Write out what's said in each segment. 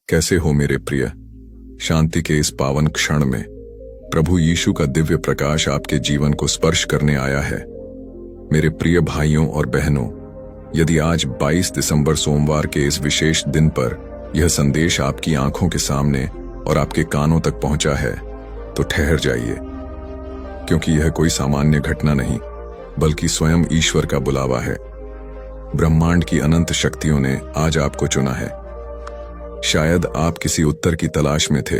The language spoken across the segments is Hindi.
कैसे हो मेरे प्रिय। शांति के इस पावन क्षण में प्रभु यीशु का दिव्य प्रकाश आपके जीवन को स्पर्श करने आया है। मेरे प्रिय भाइयों और बहनों, यदि आज 22 दिसंबर सोमवार के इस विशेष दिन पर यह संदेश आपकी आंखों के सामने और आपके कानों तक पहुंचा है, तो ठहर जाइए, क्योंकि यह कोई सामान्य घटना नहीं, बल्कि स्वयं ईश्वर का बुलावा है। ब्रह्मांड की अनंत शक्तियों ने आज आपको चुना है। शायद आप किसी उत्तर की तलाश में थे,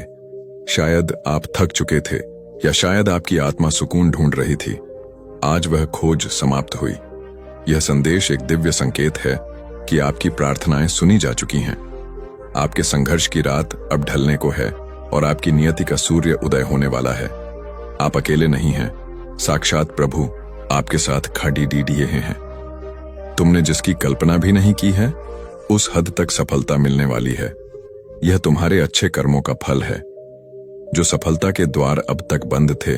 शायद आप थक चुके थे, या शायद आपकी आत्मा सुकून ढूंढ रही थी। आज वह खोज समाप्त हुई। यह संदेश एक दिव्य संकेत है कि आपकी प्रार्थनाएं सुनी जा चुकी हैं। आपके संघर्ष की रात अब ढलने को है और आपकी नियति का सूर्य उदय होने वाला है। आप अकेले नहीं हैं, साक्षात प्रभु आपके साथ खड़ी दिए हैं। तुमने जिसकी कल्पना भी नहीं की है, उस हद तक सफलता मिलने वाली है। यह तुम्हारे अच्छे कर्मों का फल है। जो सफलता के द्वार अब तक बंद थे,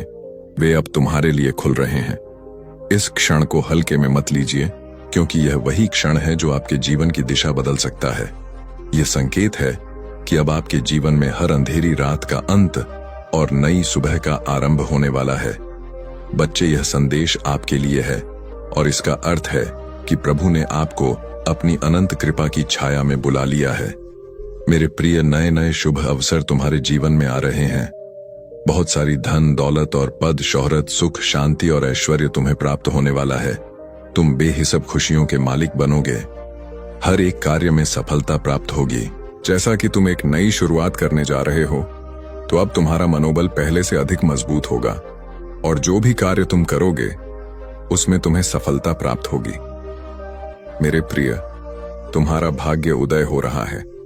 वे अब तुम्हारे लिए खुल रहे हैं। इस क्षण को हल्के में मत लीजिए, क्योंकि यह वही क्षण है जो आपके जीवन की दिशा बदल सकता है। यह संकेत है कि अब आपके जीवन में हर अंधेरी रात का अंत और नई सुबह का आरंभ होने वाला है। बच्चे, यह संदेश आपके लिए है, और इसका अर्थ है कि प्रभु ने आपको अपनी अनंत कृपा की छाया में बुला लिया है। मेरे प्रिय, नए नए शुभ अवसर तुम्हारे जीवन में आ रहे हैं। बहुत सारी धन, दौलत और पद, शोहरत, सुख, शांति और ऐश्वर्य तुम्हें प्राप्त होने वाला है। तुम बेहिसाब खुशियों के मालिक बनोगे। हर एक कार्य में सफलता प्राप्त होगी। जैसा कि तुम एक नई शुरुआत करने जा रहे हो, तो अब तुम्हारा मनोबल पहले से अधिक मजबूत होगा, और जो भी कार्य तुम करोगे उसमें तुम्हें सफलता प्राप्त होगी। मेरे प्रिय, तुम्हारा भाग्य उदय हो रहा है।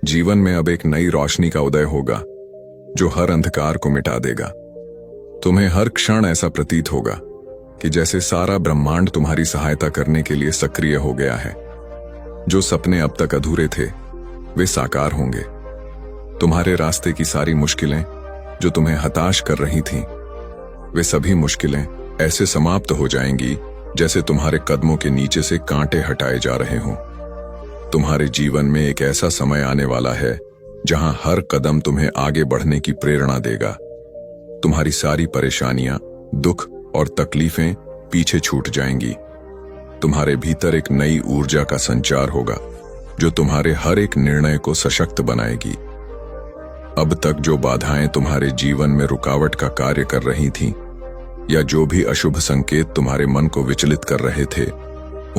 जीवन में अब एक नई रोशनी का उदय होगा, जो हर अंधकार को मिटा देगा। तुम्हें हर क्षण ऐसा प्रतीत होगा कि जैसे सारा ब्रह्मांड तुम्हारी सहायता करने के लिए सक्रिय हो गया है। जो सपने अब तक अधूरे थे, वे साकार होंगे। तुम्हारे रास्ते की सारी मुश्किलें जो तुम्हें हताश कर रही थीं, वे सभी मुश्किलें ऐसे समाप्त हो जाएंगी जैसे तुम्हारे कदमों के नीचे से कांटे हटाए जा रहे हों। तुम्हारे जीवन में एक ऐसा समय आने वाला है जहां हर कदम तुम्हें आगे बढ़ने की प्रेरणा देगा। तुम्हारी सारी परेशानियां, दुख और तकलीफें पीछे छूट जाएंगी। तुम्हारे भीतर एक नई ऊर्जा का संचार होगा, जो तुम्हारे हर एक निर्णय को सशक्त बनाएगी। अब तक जो बाधाएं तुम्हारे जीवन में रुकावट का कार्य कर रही थीं, या जो भी अशुभ संकेत तुम्हारे मन को विचलित कर रहे थे,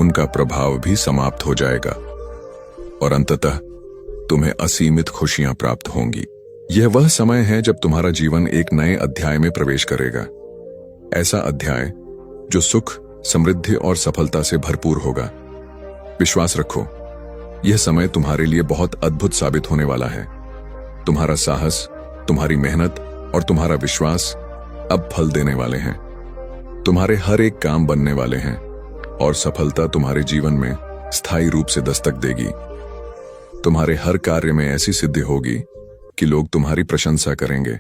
उनका प्रभाव भी समाप्त हो जाएगा, और अंततः तुम्हें असीमित खुशियां प्राप्त होंगी। यह वह समय है जब तुम्हारा जीवन एक नए अध्याय में प्रवेश करेगा। ऐसा अध्याय जो सुख, समृद्धि और सफलता से भरपूर होगा। विश्वास रखो, यह समय तुम्हारे लिए बहुत अद्भुत साबित होने वाला है। तुम्हारा साहस, तुम्हारी मेहनत और तुम्हारा विश्वास अब फल देने वाले हैं। तुम्हारे हर एक काम बनने वाले हैं, और सफलता तुम्हारे जीवन में स्थायी रूप से दस्तक देगी। तुम्हारे हर कार्य में ऐसी सिद्धि होगी कि लोग तुम्हारी प्रशंसा करेंगे।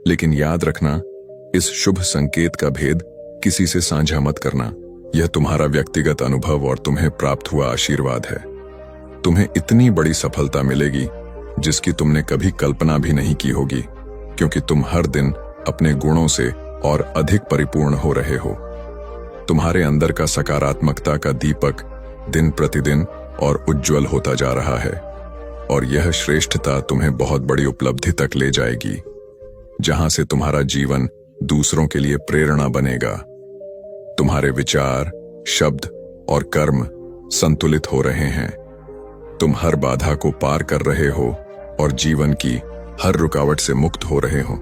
लेकिन याद रखना, इस शुभ संकेत का भेद किसी से साझा मत करना। यह तुम्हारा व्यक्तिगत अनुभव और तुम्हें प्राप्त हुआ आशीर्वाद है। तुम्हें इतनी बड़ी सफलता मिलेगी जिसकी तुमने कभी कल्पना भी नहीं की होगी, क्योंकि तुम हर दिन अपने गुणों से और अधिक परिपूर्ण हो रहे हो। तुम्हारे अंदर का सकारात्मकता का दीपक दिन प्रतिदिन और उज्जवल होता जा रहा है, और यह श्रेष्ठता तुम्हें बहुत बड़ी उपलब्धि तक ले जाएगी, जहां से तुम्हारा जीवन दूसरों के लिए प्रेरणा बनेगा। तुम्हारे विचार, शब्द और कर्म संतुलित हो रहे हैं। तुम हर बाधा को पार कर रहे हो और जीवन की हर रुकावट से मुक्त हो रहे हो।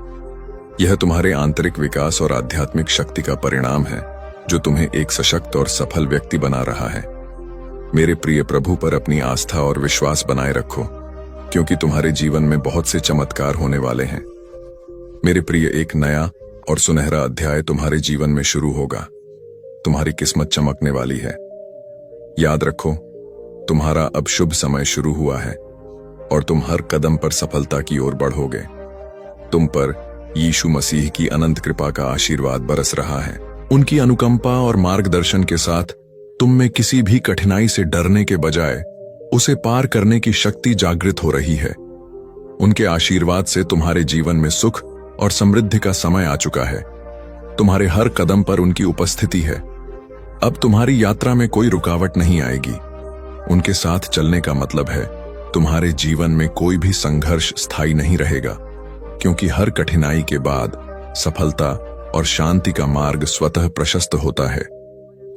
यह तुम्हारे आंतरिक विकास और आध्यात्मिक शक्ति का परिणाम है, जो तुम्हें एक सशक्त और सफल व्यक्ति बना रहा है। मेरे प्रिय, प्रभु पर अपनी आस्था और विश्वास बनाए रखो, क्योंकि तुम्हारे जीवन में बहुत से चमत्कार होने वाले हैं। मेरे प्रिय, एक नया और सुनहरा अध्याय तुम्हारे जीवन में शुरू होगा। तुम्हारी किस्मत चमकने वाली है। याद रखो, तुम्हारा अब शुभ समय शुरू हुआ है, और तुम हर कदम पर सफलता की ओर बढ़ोगे। तुम पर यीशु मसीह की अनंत कृपा का आशीर्वाद बरस रहा है। उनकी अनुकंपा और मार्गदर्शन के साथ तुम में किसी भी कठिनाई से डरने के बजाय उसे पार करने की शक्ति जागृत हो रही है। उनके आशीर्वाद से तुम्हारे जीवन में सुख और समृद्धि का समय आ चुका है। तुम्हारे हर कदम पर उनकी उपस्थिति है। अब तुम्हारी यात्रा में कोई रुकावट नहीं आएगी। उनके साथ चलने का मतलब है तुम्हारे जीवन में कोई भी संघर्ष स्थायी नहीं रहेगा, क्योंकि हर कठिनाई के बाद सफलता और शांति का मार्ग स्वतः प्रशस्त होता है।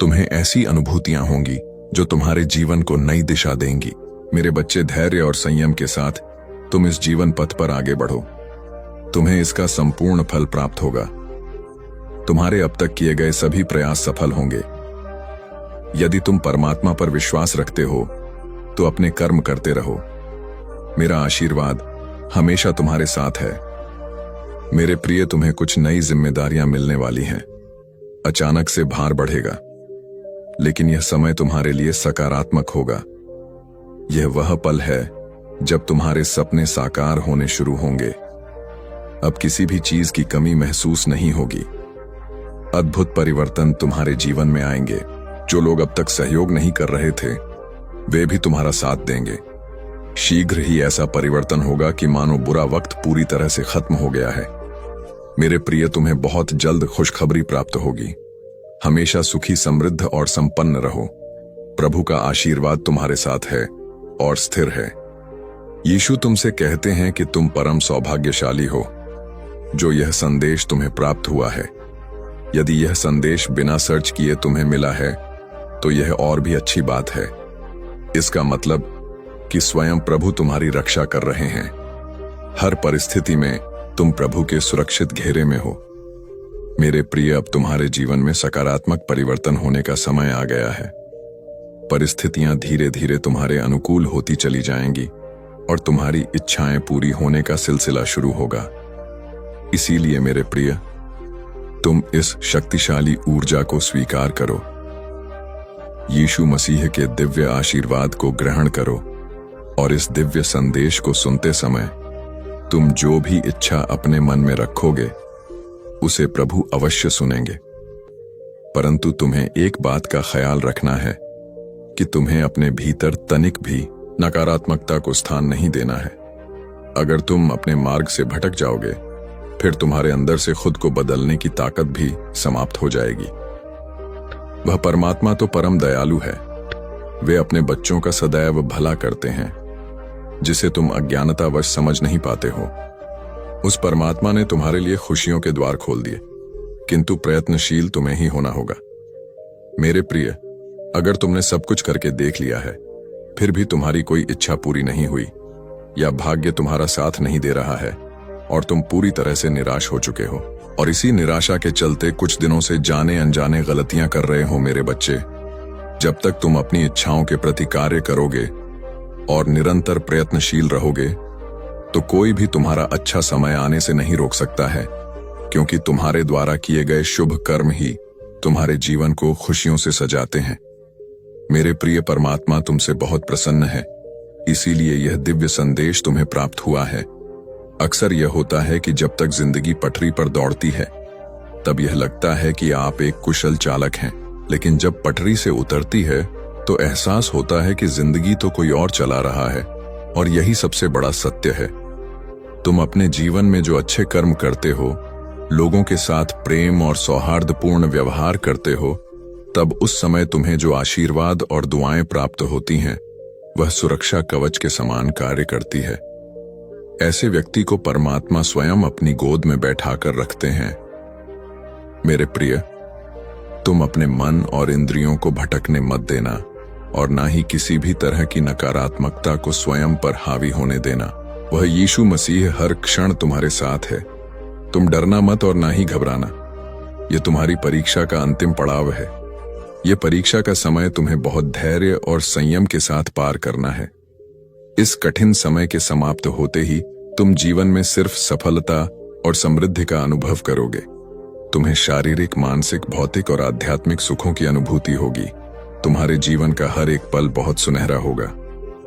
तुम्हें ऐसी अनुभूतियां होंगी जो तुम्हारे जीवन को नई दिशा देंगी। मेरे बच्चे, धैर्य और संयम के साथ तुम इस जीवन पथ पर आगे बढ़ो। तुम्हें इसका संपूर्ण फल प्राप्त होगा। तुम्हारे अब तक किए गए सभी प्रयास सफल होंगे। यदि तुम परमात्मा पर विश्वास रखते हो तो अपने कर्म करते रहो। मेरा आशीर्वाद हमेशा तुम्हारे साथ है। मेरे प्रिय, तुम्हें कुछ नई जिम्मेदारियां मिलने वाली हैं। अचानक से भार बढ़ेगा, लेकिन यह समय तुम्हारे लिए सकारात्मक होगा। यह वह पल है जब तुम्हारे सपने साकार होने शुरू होंगे। अब किसी भी चीज की कमी महसूस नहीं होगी। अद्भुत परिवर्तन तुम्हारे जीवन में आएंगे। जो लोग अब तक सहयोग नहीं कर रहे थे, वे भी तुम्हारा साथ देंगे। शीघ्र ही ऐसा परिवर्तन होगा कि मानो बुरा वक्त पूरी तरह से खत्म हो गया है। मेरे प्रिय, तुम्हें बहुत जल्द खुशखबरी प्राप्त होगी। हमेशा सुखी, समृद्ध और संपन्न रहो। प्रभु का आशीर्वाद तुम्हारे साथ है और स्थिर है। यीशु तुमसे कहते हैं कि तुम परम सौभाग्यशाली हो जो यह संदेश तुम्हें प्राप्त हुआ है। यदि यह संदेश बिना सर्च किए तुम्हें मिला है तो यह और भी अच्छी बात है। इसका मतलब कि स्वयं प्रभु तुम्हारी रक्षा कर रहे हैं। हर परिस्थिति में तुम प्रभु के सुरक्षित घेरे में हो। मेरे प्रिय, अब तुम्हारे जीवन में सकारात्मक परिवर्तन होने का समय आ गया है। परिस्थितियां धीरे धीरे तुम्हारे अनुकूल होती चली जाएंगी और तुम्हारी इच्छाएं पूरी होने का सिलसिला शुरू होगा। इसीलिए मेरे प्रिय, तुम इस शक्तिशाली ऊर्जा को स्वीकार करो। यीशु मसीह के दिव्य आशीर्वाद को ग्रहण करो और इस दिव्य संदेश को सुनते समय तुम जो भी इच्छा अपने मन में रखोगे उसे प्रभु अवश्य सुनेंगे। परंतु तुम्हें एक बात का ख्याल रखना है कि तुम्हें अपने भीतर तनिक भी नकारात्मकता को स्थान नहीं देना है। अगर तुम अपने मार्ग से भटक जाओगे, फिर तुम्हारे अंदर से खुद को बदलने की ताकत भी समाप्त हो जाएगी। वह परमात्मा तो परम दयालु है। वे अपने बच्चों का सदैव भला करते हैं, जिसे तुम अज्ञानतावश समझ नहीं पाते हो। उस परमात्मा ने तुम्हारे लिए खुशियों के द्वार खोल दिए, किंतु प्रयत्नशील तुम्हें ही होना होगा। मेरे प्रिय, अगर तुमने सब कुछ करके देख लिया है, फिर भी तुम्हारी कोई इच्छा पूरी नहीं हुई या भाग्य तुम्हारा साथ नहीं दे रहा है और तुम पूरी तरह से निराश हो चुके हो और इसी निराशा के चलते कुछ दिनों से जाने अनजाने गलतियां कर रहे हो, मेरे बच्चे, जब तक तुम अपनी इच्छाओं के प्रति कार्य करोगे और निरंतर प्रयत्नशील रहोगे, तो कोई भी तुम्हारा अच्छा समय आने से नहीं रोक सकता है, क्योंकि तुम्हारे द्वारा किए गए शुभ कर्म ही तुम्हारे जीवन को खुशियों से सजाते हैं। मेरे प्रिय, परमात्मा तुमसे बहुत प्रसन्न है, इसीलिए यह दिव्य संदेश तुम्हें प्राप्त हुआ है। अक्सर यह होता है कि जब तक जिंदगी पटरी पर दौड़ती है, तब यह लगता है कि आप एक कुशल चालक हैं, लेकिन जब पटरी से उतरती है तो एहसास होता है कि जिंदगी तो कोई और चला रहा है। और यही सबसे बड़ा सत्य है। तुम अपने जीवन में जो अच्छे कर्म करते हो, लोगों के साथ प्रेम और सौहार्दपूर्ण व्यवहार करते हो, तब उस समय तुम्हें जो आशीर्वाद और दुआएं प्राप्त होती हैं, वह सुरक्षा कवच के समान कार्य करती है। ऐसे व्यक्ति को परमात्मा स्वयं अपनी गोद में बैठाकर रखते हैं। मेरे प्रिय, तुम अपने मन और इंद्रियों को भटकने मत देना और ना ही किसी भी तरह की नकारात्मकता को स्वयं पर हावी होने देना। वह यीशु मसीह हर क्षण तुम्हारे साथ है। तुम डरना मत और ना ही घबराना। यह तुम्हारी परीक्षा का अंतिम पड़ाव है। यह परीक्षा का समय तुम्हें बहुत धैर्य और संयम के साथ पार करना है। इस कठिन समय के समाप्त होते ही तुम जीवन में सिर्फ सफलता और समृद्धि का अनुभव करोगे। तुम्हें शारीरिक, मानसिक, भौतिक और आध्यात्मिक सुखों की अनुभूति होगी। तुम्हारे जीवन का हर एक पल बहुत सुनहरा होगा।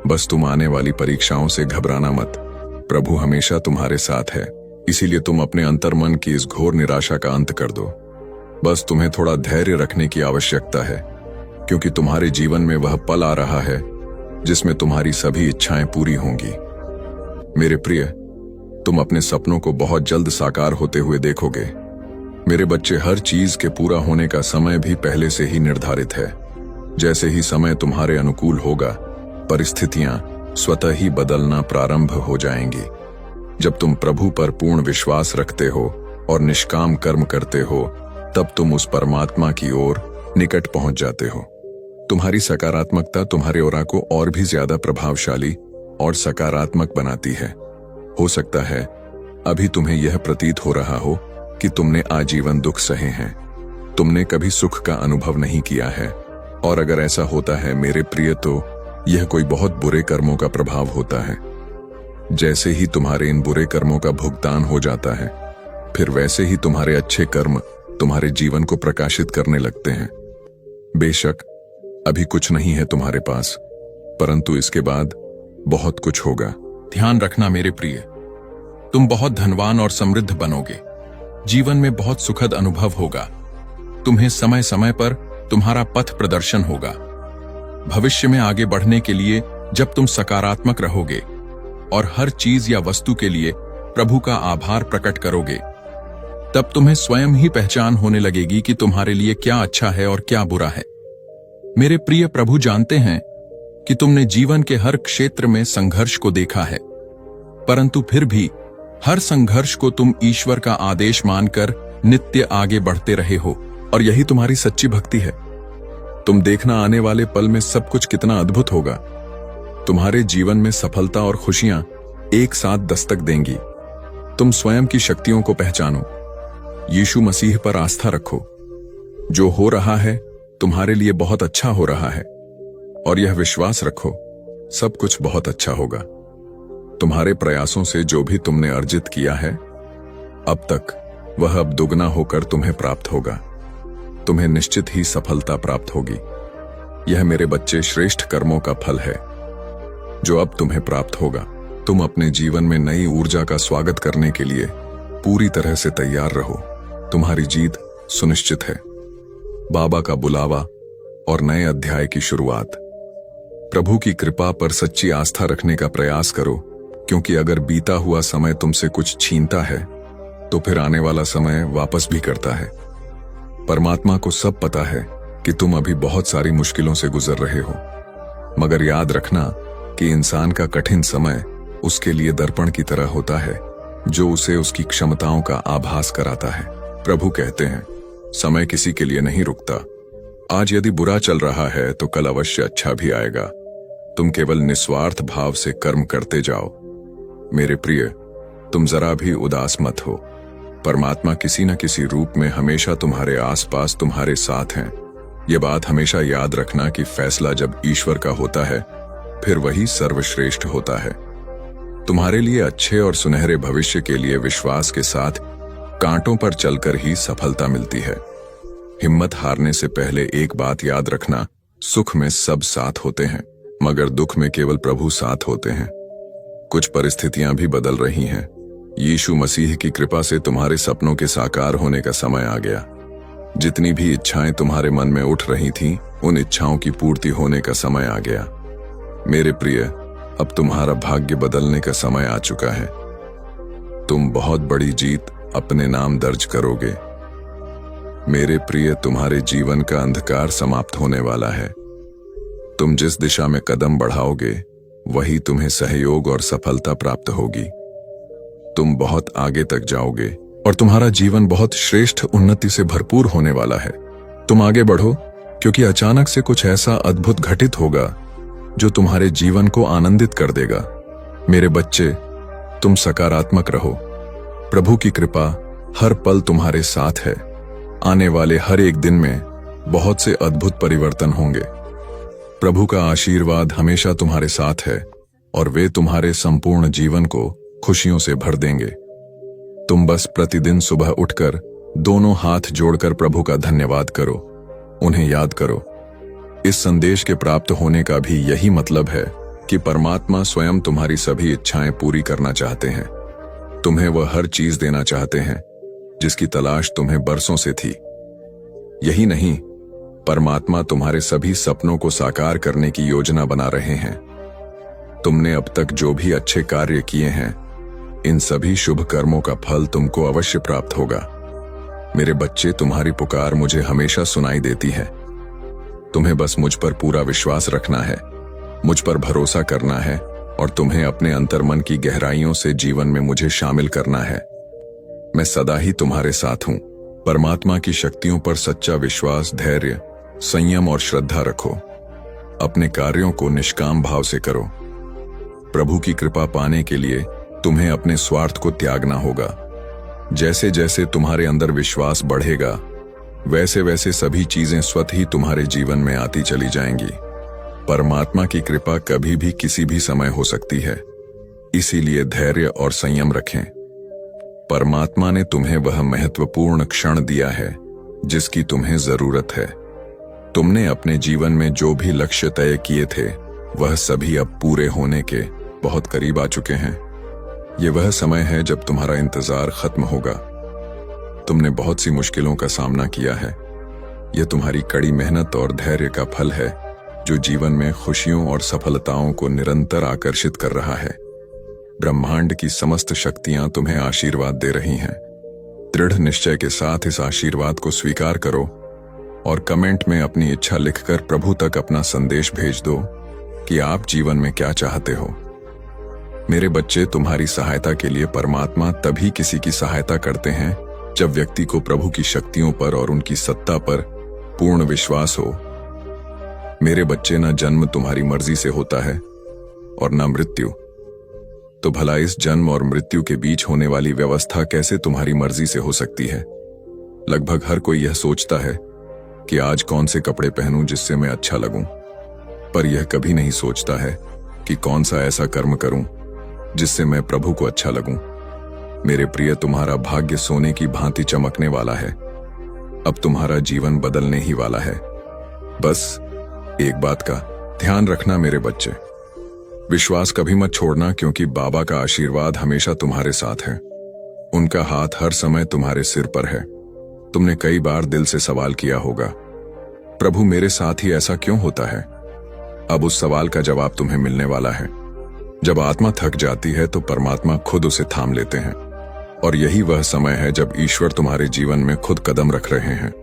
बस तुम आने वाली परीक्षाओं से घबराना मत। प्रभु हमेशा तुम्हारे साथ है, इसीलिए तुम अपने अंतर्मन की इस घोर निराशा का अंत कर दो। बस तुम्हें थोड़ा धैर्य रखने की आवश्यकता है, क्योंकि तुम्हारे जीवन में वह पल आ रहा है जिसमें तुम्हारी सभी इच्छाएं पूरी होंगी। मेरे प्रिय, तुम अपने सपनों को बहुत जल्द साकार होते हुए देखोगे। मेरे बच्चे, हर चीज के पूरा होने का समय भी पहले से ही निर्धारित है। जैसे ही समय तुम्हारे अनुकूल होगा, परिस्थितियां स्वतः ही बदलना प्रारंभ हो जाएंगी। जब तुम प्रभु पर पूर्ण विश्वास रखते हो और निष्काम कर्म करते हो, तब तुम उस परमात्मा की ओर निकट पहुंच जाते हो। तुम्हारी सकारात्मकता तुम्हारे ओरा को और भी ज्यादा प्रभावशाली और सकारात्मक बनाती है। हो सकता है अभी तुम्हें यह प्रतीत हो रहा हो कि तुमने आजीवन दुख सहे हैं, तुमने कभी सुख का अनुभव नहीं किया है। और अगर ऐसा होता है मेरे प्रिय, तो यह कोई बहुत बुरे कर्मों का प्रभाव होता है। जैसे ही तुम्हारे इन बुरे कर्मों का भुगतान हो जाता है, फिर वैसे ही तुम्हारे अच्छे कर्म तुम्हारे जीवन को प्रकाशित करने लगते हैं। बेशक अभी कुछ नहीं है तुम्हारे पास, परंतु इसके बाद बहुत कुछ होगा। ध्यान रखना मेरे प्रिय, तुम बहुत धनवान और समृद्ध बनोगे। जीवन में बहुत सुखद अनुभव होगा। तुम्हें समय समय पर तुम्हारा पथ प्रदर्शन होगा। भविष्य में आगे बढ़ने के लिए जब तुम सकारात्मक रहोगे और हर चीज या वस्तु के लिए प्रभु का आभार प्रकट करोगे, तब तुम्हें स्वयं ही पहचान होने लगेगी कि तुम्हारे लिए क्या अच्छा है और क्या बुरा है। मेरे प्रिय, प्रभु जानते हैं कि तुमने जीवन के हर क्षेत्र में संघर्ष को देखा है, परंतु फिर भी हर संघर्ष को तुम ईश्वर का आदेश मानकर नित्य आगे बढ़ते रहे हो, और यही तुम्हारी सच्ची भक्ति है। तुम देखना, आने वाले पल में सब कुछ कितना अद्भुत होगा। तुम्हारे जीवन में सफलता और खुशियां एक साथ दस्तक देंगी। तुम स्वयं की शक्तियों को पहचानो, यीशु मसीह पर आस्था रखो। जो हो रहा है तुम्हारे लिए बहुत अच्छा हो रहा है, और यह विश्वास रखो सब कुछ बहुत अच्छा होगा। तुम्हारे प्रयासों से जो भी तुमने अर्जित किया है अब तक, वह अब दुगना होकर तुम्हें प्राप्त होगा। तुम्हें निश्चित ही सफलता प्राप्त होगी। यह मेरे बच्चे श्रेष्ठ कर्मों का फल है जो अब तुम्हें प्राप्त होगा। तुम अपने जीवन में नई ऊर्जा का स्वागत करने के लिए पूरी तरह से तैयार रहो। तुम्हारी जीत सुनिश्चित है। बाबा का बुलावा और नए अध्याय की शुरुआत। प्रभु की कृपा पर सच्ची आस्था रखने का प्रयास करो, क्योंकि अगर बीता हुआ समय तुमसे कुछ छीनता है तो फिर आने वाला समय वापस भी करता है। परमात्मा को सब पता है कि तुम अभी बहुत सारी मुश्किलों से गुजर रहे हो, मगर याद रखना कि इंसान का कठिन समय उसके लिए दर्पण की तरह होता है, जो उसे उसकी क्षमताओं का आभास कराता है। प्रभु कहते हैं, समय किसी के लिए नहीं रुकता। आज यदि बुरा चल रहा है तो कल अवश्य अच्छा भी आएगा। तुम केवल निस्वार्थ भाव से कर्म करते जाओ। मेरे प्रिय, तुम जरा भी उदास मत हो। परमात्मा किसी न किसी रूप में हमेशा तुम्हारे आसपास तुम्हारे साथ हैं। यह बात हमेशा याद रखना कि फैसला जब ईश्वर का होता है, फिर वही सर्वश्रेष्ठ होता है। तुम्हारे लिए अच्छे और सुनहरे भविष्य के लिए विश्वास के साथ कांटों पर चलकर ही सफलता मिलती है। हिम्मत हारने से पहले एक बात याद रखना, सुख में सब साथ होते हैं, मगर दुख में केवल प्रभु साथ होते हैं। कुछ परिस्थितियां भी बदल रही हैं। यीशु मसीह की कृपा से तुम्हारे सपनों के साकार होने का समय आ गया। जितनी भी इच्छाएं तुम्हारे मन में उठ रही थीं, उन इच्छाओं की पूर्ति होने का समय आ गया। मेरे प्रिय, अब तुम्हारा भाग्य बदलने का समय आ चुका है। तुम बहुत बड़ी जीत अपने नाम दर्ज करोगे। मेरे प्रिय, तुम्हारे जीवन का अंधकार समाप्त होने वाला है। तुम जिस दिशा में कदम बढ़ाओगे, वही तुम्हें सहयोग और सफलता प्राप्त होगी। तुम बहुत आगे तक जाओगे और तुम्हारा जीवन बहुत श्रेष्ठ उन्नति से भरपूर होने वाला है। तुम आगे बढ़ो, क्योंकि अचानक से कुछ ऐसा अद्भुत घटित होगा जो तुम्हारे जीवन को आनंदित कर देगा। मेरे बच्चे, तुम सकारात्मक रहो। प्रभु की कृपा हर पल तुम्हारे साथ है। आने वाले हर एक दिन में बहुत से अद्भुत परिवर्तन होंगे। प्रभु का आशीर्वाद हमेशा तुम्हारे साथ है और वे तुम्हारे संपूर्ण जीवन को खुशियों से भर देंगे। तुम बस प्रतिदिन सुबह उठकर दोनों हाथ जोड़कर प्रभु का धन्यवाद करो, उन्हें याद करो। इस संदेश के प्राप्त होने का भी यही मतलब है कि परमात्मा स्वयं तुम्हारी सभी इच्छाएं पूरी करना चाहते हैं। तुम्हें वह हर चीज देना चाहते हैं जिसकी तलाश तुम्हें बरसों से थी। यही नहीं, परमात्मा तुम्हारे सभी सपनों को साकार करने की योजना बना रहे हैं। तुमने अब तक जो भी अच्छे कार्य किए हैं, इन सभी शुभ कर्मों का फल तुमको अवश्य प्राप्त होगा। मेरे बच्चे, तुम्हारी पुकार मुझे हमेशा सुनाई देती है। तुम्हें बस मुझ पर पूरा विश्वास रखना है, मुझ पर भरोसा करना है और तुम्हें अपने अंतर्मन की गहराइयों से जीवन में मुझे शामिल करना है। मैं सदा ही तुम्हारे साथ हूं। परमात्मा की शक्तियों पर सच्चा विश्वास, धैर्य, संयम और श्रद्धा रखो। अपने कार्यों को निष्काम भाव से करो। प्रभु की कृपा पाने के लिए तुम्हें अपने स्वार्थ को त्यागना होगा। जैसे जैसे तुम्हारे अंदर विश्वास बढ़ेगा, वैसे वैसे सभी चीजें स्वतः ही तुम्हारे जीवन में आती चली जाएंगी। परमात्मा की कृपा कभी भी किसी भी समय हो सकती है, इसीलिए धैर्य और संयम रखें। परमात्मा ने तुम्हें वह महत्वपूर्ण क्षण दिया है जिसकी तुम्हें जरूरत है। तुमने अपने जीवन में जो भी लक्ष्य तय किए थे, वह सभी अब पूरे होने के बहुत करीब आ चुके हैं। ये वह समय है जब तुम्हारा इंतजार खत्म होगा। तुमने बहुत सी मुश्किलों का सामना किया है। यह तुम्हारी कड़ी मेहनत और धैर्य का फल है, जो जीवन में खुशियों और सफलताओं को निरंतर आकर्षित कर रहा है। ब्रह्मांड की समस्त शक्तियां तुम्हें आशीर्वाद दे रही हैं। दृढ़ निश्चय के साथ इस आशीर्वाद को स्वीकार करो और कमेंट में अपनी इच्छा लिखकर प्रभु तक अपना संदेश भेज दो कि आप जीवन में क्या चाहते हो। मेरे बच्चे, तुम्हारी सहायता के लिए परमात्मा तभी किसी की सहायता करते हैं जब व्यक्ति को प्रभु की शक्तियों पर और उनकी सत्ता पर पूर्ण विश्वास हो। मेरे बच्चे, न जन्म तुम्हारी मर्जी से होता है और न मृत्यु, तो भला इस जन्म और मृत्यु के बीच होने वाली व्यवस्था कैसे तुम्हारी मर्जी से हो सकती है। लगभग हर कोई यह सोचता है कि आज कौन से कपड़े पहनूं जिससे मैं अच्छा लगूं, पर यह कभी नहीं सोचता है कि कौन सा ऐसा कर्म करूं जिससे मैं प्रभु को अच्छा लगूं। मेरे प्रिय, तुम्हारा भाग्य सोने की भांति चमकने वाला है। अब तुम्हारा जीवन बदलने ही वाला है। बस एक बात का ध्यान रखना मेरे बच्चे, विश्वास कभी मत छोड़ना, क्योंकि बाबा का आशीर्वाद हमेशा तुम्हारे साथ है। उनका हाथ हर समय तुम्हारे सिर पर है। तुमने कई बार दिल से सवाल किया होगा, प्रभु मेरे साथ ही ऐसा क्यों होता है? अब उस सवाल का जवाब तुम्हें मिलने वाला है। जब आत्मा थक जाती है तो परमात्मा खुद उसे थाम लेते हैं, और यही वह समय है जब ईश्वर तुम्हारे जीवन में खुद कदम रख रहे हैं।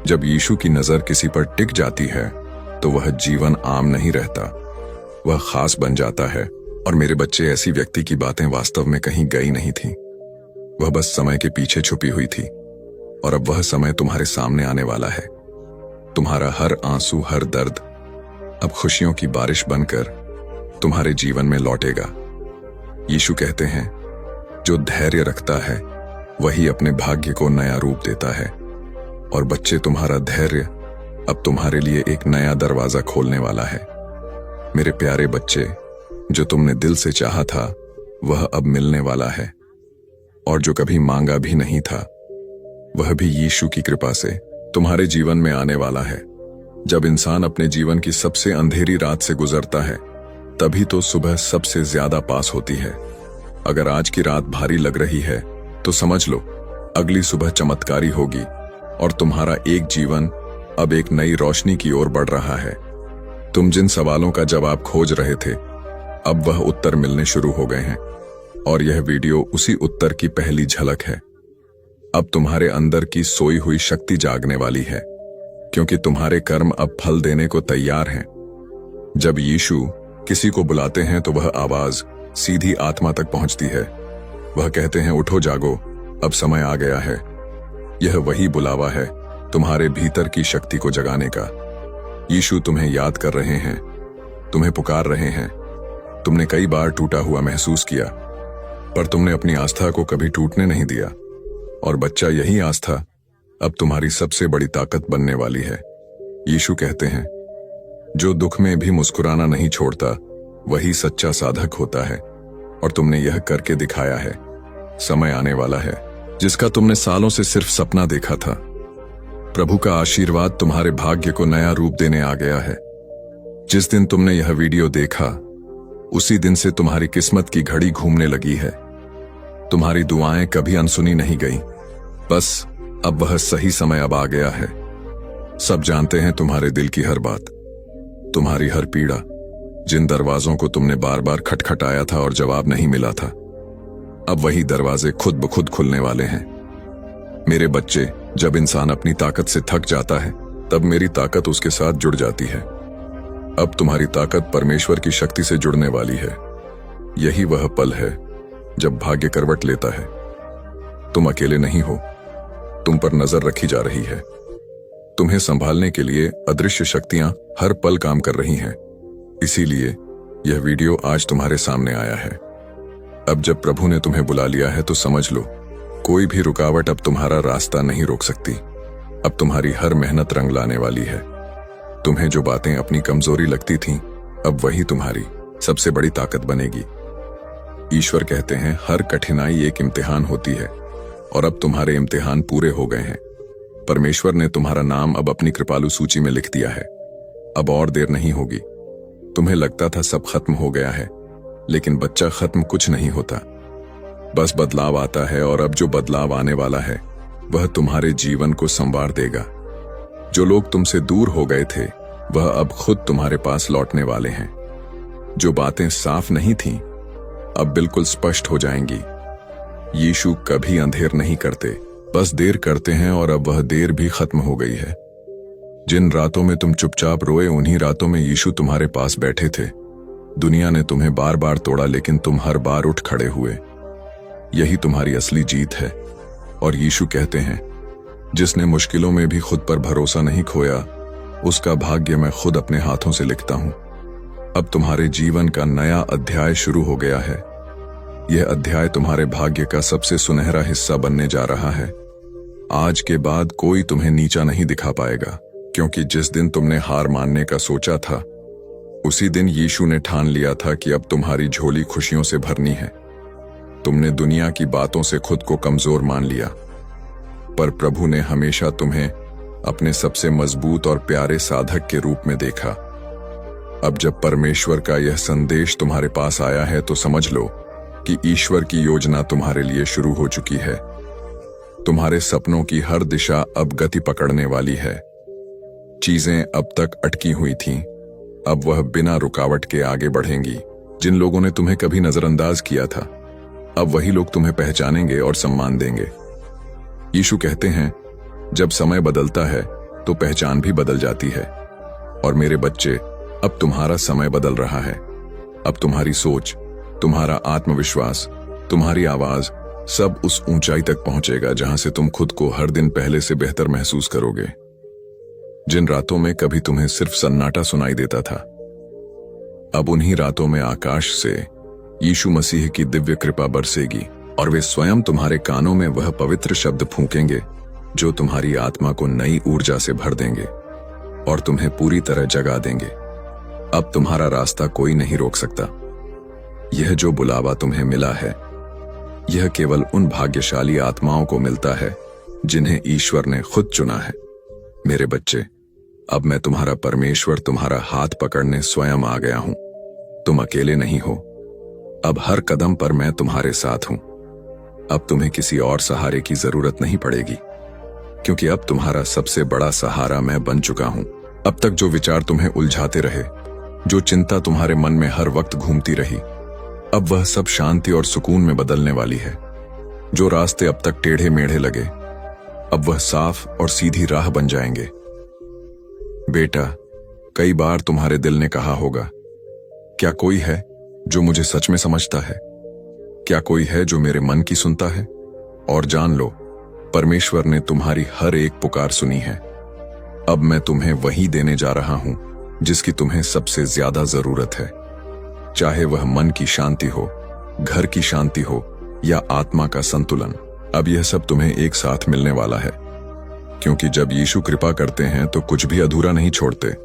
जब यीशु की नजर किसी पर टिक जाती है तो वह जीवन आम नहीं रहता, वह खास बन जाता है। और मेरे बच्चे, ऐसी व्यक्ति की बातें वास्तव में कहीं गई नहीं थी, वह बस समय के पीछे छुपी हुई थी। और अब वह समय तुम्हारे सामने आने वाला है। तुम्हारा हर आंसू, हर दर्द अब खुशियों की बारिश बनकर तुम्हारे जीवन में लौटेगा। यीशु कहते हैं, जो धैर्य रखता है वही अपने भाग्य को नया रूप देता है। और बच्चे, तुम्हारा धैर्य अब तुम्हारे लिए एक नया दरवाजा खोलने वाला है। मेरे प्यारे बच्चे, जो तुमने दिल से चाहा था वह अब मिलने वाला है, और जो कभी मांगा भी नहीं था वह भी यीशु की कृपा से तुम्हारे जीवन में आने वाला है। जब इंसान अपने जीवन की सबसे अंधेरी रात से गुजरता है, तभी तो सुबह सबसे ज्यादा पास होती है। अगर आज की रात भारी लग रही है तो समझ लो अगली सुबह चमत्कारी होगी, और तुम्हारा एक जीवन अब एक नई रोशनी की ओर बढ़ रहा है। तुम जिन सवालों का जवाब खोज रहे थे, अब वह उत्तर मिलने शुरू हो गए हैं, और यह वीडियो उसी उत्तर की पहली झलक है। अब तुम्हारे अंदर की सोई हुई शक्ति जागने वाली है, क्योंकि तुम्हारे कर्म अब फल देने को तैयार हैं। जब यीशु किसी को बुलाते हैं तो वह आवाज सीधी आत्मा तक पहुंचती है। वह कहते हैं, उठो जागो, अब समय आ गया है। यह वही बुलावा है तुम्हारे भीतर की शक्ति को जगाने का। यीशु तुम्हें याद कर रहे हैं, तुम्हें पुकार रहे हैं। तुमने कई बार टूटा हुआ महसूस किया, पर तुमने अपनी आस्था को कभी टूटने नहीं दिया। और बच्चा, यही आस्था अब तुम्हारी सबसे बड़ी ताकत बनने वाली है। यीशु कहते हैं, जो दुख में भी मुस्कुराना नहीं छोड़ता वही सच्चा साधक होता है, और तुमने यह करके दिखाया है। समय आने वाला है जिसका तुमने सालों से सिर्फ सपना देखा था। प्रभु का आशीर्वाद तुम्हारे भाग्य को नया रूप देने आ गया है। जिस दिन तुमने यह वीडियो देखा, उसी दिन से तुम्हारी किस्मत की घड़ी घूमने लगी है। तुम्हारी दुआएं कभी अनसुनी नहीं गई, बस अब वह सही समय अब आ गया है। सब जानते हैं तुम्हारे दिल की हर बात, तुम्हारी हर पीड़ा, जिन दरवाजों को तुमने बार बार खटखटाया था और जवाब नहीं मिला था, अब वही दरवाजे खुद ब खुद खुलने वाले हैं। मेरे बच्चे, जब इंसान अपनी ताकत से थक जाता है तब मेरी ताकत उसके साथ जुड़ जाती है। अब तुम्हारी ताकत परमेश्वर की शक्ति से जुड़ने वाली है। यही वह पल है जब भाग्य करवट लेता है। तुम अकेले नहीं हो, तुम पर नजर रखी जा रही है। तुम्हें संभालने के लिए अदृश्य शक्तियां हर पल काम कर रही हैं। इसीलिए यह वीडियो आज तुम्हारे सामने आया है। अब जब प्रभु ने तुम्हें बुला लिया है तो समझ लो, कोई भी रुकावट अब तुम्हारा रास्ता नहीं रोक सकती। अब तुम्हारी हर मेहनत रंग लाने वाली है। तुम्हें जो बातें अपनी कमजोरी लगती थीं, अब वही तुम्हारी सबसे बड़ी ताकत बनेगी। ईश्वर कहते हैं, हर कठिनाई एक इम्तिहान होती है और अब तुम्हारे इम्तिहान पूरे हो गए हैं। परमेश्वर ने तुम्हारा नाम अब अपनी कृपालु सूची में लिख दिया है। अब और देर नहीं होगी। तुम्हें लगता था सब खत्म हो गया है, लेकिन बच्चा, खत्म कुछ नहीं होता। बस बदलाव आता है, और अब जो बदलाव आने वाला है वह तुम्हारे जीवन को संवार देगा। जो लोग तुमसे दूर हो गए थे वह अब खुद तुम्हारे पास लौटने वाले हैं। जो बातें साफ नहीं थीं अब बिल्कुल स्पष्ट हो जाएंगी। यीशु कभी अंधेर नहीं करते, बस देर करते हैं, और अब वह देर भी खत्म हो गई है। जिन रातों में तुम चुपचाप रोए, उन्हीं रातों में यीशु तुम्हारे पास बैठे थे। दुनिया ने तुम्हें बार बार तोड़ा, लेकिन तुम हर बार उठ खड़े हुए। यही तुम्हारी असली जीत है। और यीशु कहते हैं, जिसने मुश्किलों में भी खुद पर भरोसा नहीं खोया, उसका भाग्य मैं खुद अपने हाथों से लिखता हूं। अब तुम्हारे जीवन का नया अध्याय शुरू हो गया है। यह अध्याय तुम्हारे भाग्य का सबसे सुनहरा हिस्सा बनने जा रहा है। आज के बाद कोई तुम्हें नीचा नहीं दिखा पाएगा, क्योंकि जिस दिन तुमने हार मानने का सोचा था, उसी दिन यीशु ने ठान लिया था कि अब तुम्हारी झोली खुशियों से भरनी है। तुमने दुनिया की बातों से खुद को कमजोर मान लिया, पर प्रभु ने हमेशा तुम्हें अपने सबसे मजबूत और प्यारे साधक के रूप में देखा। अब जब परमेश्वर का यह संदेश तुम्हारे पास आया है तो समझ लो कि ईश्वर की योजना तुम्हारे लिए शुरू हो चुकी है। तुम्हारे सपनों की हर दिशा अब गति पकड़ने वाली है। चीजें अब तक अटकी हुई थीं, अब वह बिना रुकावट के आगे बढ़ेंगी। जिन लोगों ने तुम्हें कभी नजरअंदाज किया था, अब वही लोग तुम्हें पहचानेंगे और सम्मान देंगे। यीशु कहते हैं, जब समय बदलता है तो पहचान भी बदल जाती है। और मेरे बच्चे, अब तुम्हारा समय बदल रहा है। अब तुम्हारी सोच, तुम्हारा आत्मविश्वास, तुम्हारी आवाज, सब उस ऊंचाई तक पहुंचेगा जहां से तुम खुद को हर दिन पहले से बेहतर महसूस करोगे। जिन रातों में कभी तुम्हें सिर्फ सन्नाटा सुनाई देता था, अब उन्हीं रातों में आकाश से यीशु मसीह की दिव्य कृपा बरसेगी, और वे स्वयं तुम्हारे कानों में वह पवित्र शब्द फूंकेंगे जो तुम्हारी आत्मा को नई ऊर्जा से भर देंगे और तुम्हें पूरी तरह जगा देंगे। अब तुम्हारा रास्ता कोई नहीं रोक सकता। यह जो बुलावा तुम्हें मिला है, यह केवल उन भाग्यशाली आत्माओं को मिलता है जिन्हें ईश्वर ने खुद चुना है। मेरे बच्चे, अब मैं तुम्हारा परमेश्वर तुम्हारा हाथ पकड़ने स्वयं आ गया हूं। तुम अकेले नहीं हो। अब हर कदम पर मैं तुम्हारे साथ हूं। अब तुम्हें किसी और सहारे की जरूरत नहीं पड़ेगी, क्योंकि अब तुम्हारा सबसे बड़ा सहारा मैं बन चुका हूं। अब तक जो विचार तुम्हें उलझाते रहे, जो चिंता तुम्हारे मन में हर वक्त घूमती रही, अब वह सब शांति और सुकून में बदलने वाली है। जो रास्ते अब तक टेढ़े मेढ़े लगे, अब वह साफ और सीधी राह बन जाएंगे। बेटा, कई बार तुम्हारे दिल ने कहा होगा, क्या कोई है जो मुझे सच में समझता है? क्या कोई है जो मेरे मन की सुनता है? और जान लो, परमेश्वर ने तुम्हारी हर एक पुकार सुनी है। अब मैं तुम्हें वही देने जा रहा हूं जिसकी तुम्हें सबसे ज्यादा जरूरत है। चाहे वह मन की शांति हो, घर की शांति हो या आत्मा का संतुलन, अब यह सब तुम्हें एक साथ मिलने वाला है। क्योंकि जब यीशु कृपा करते हैं तो कुछ भी अधूरा नहीं छोड़ते।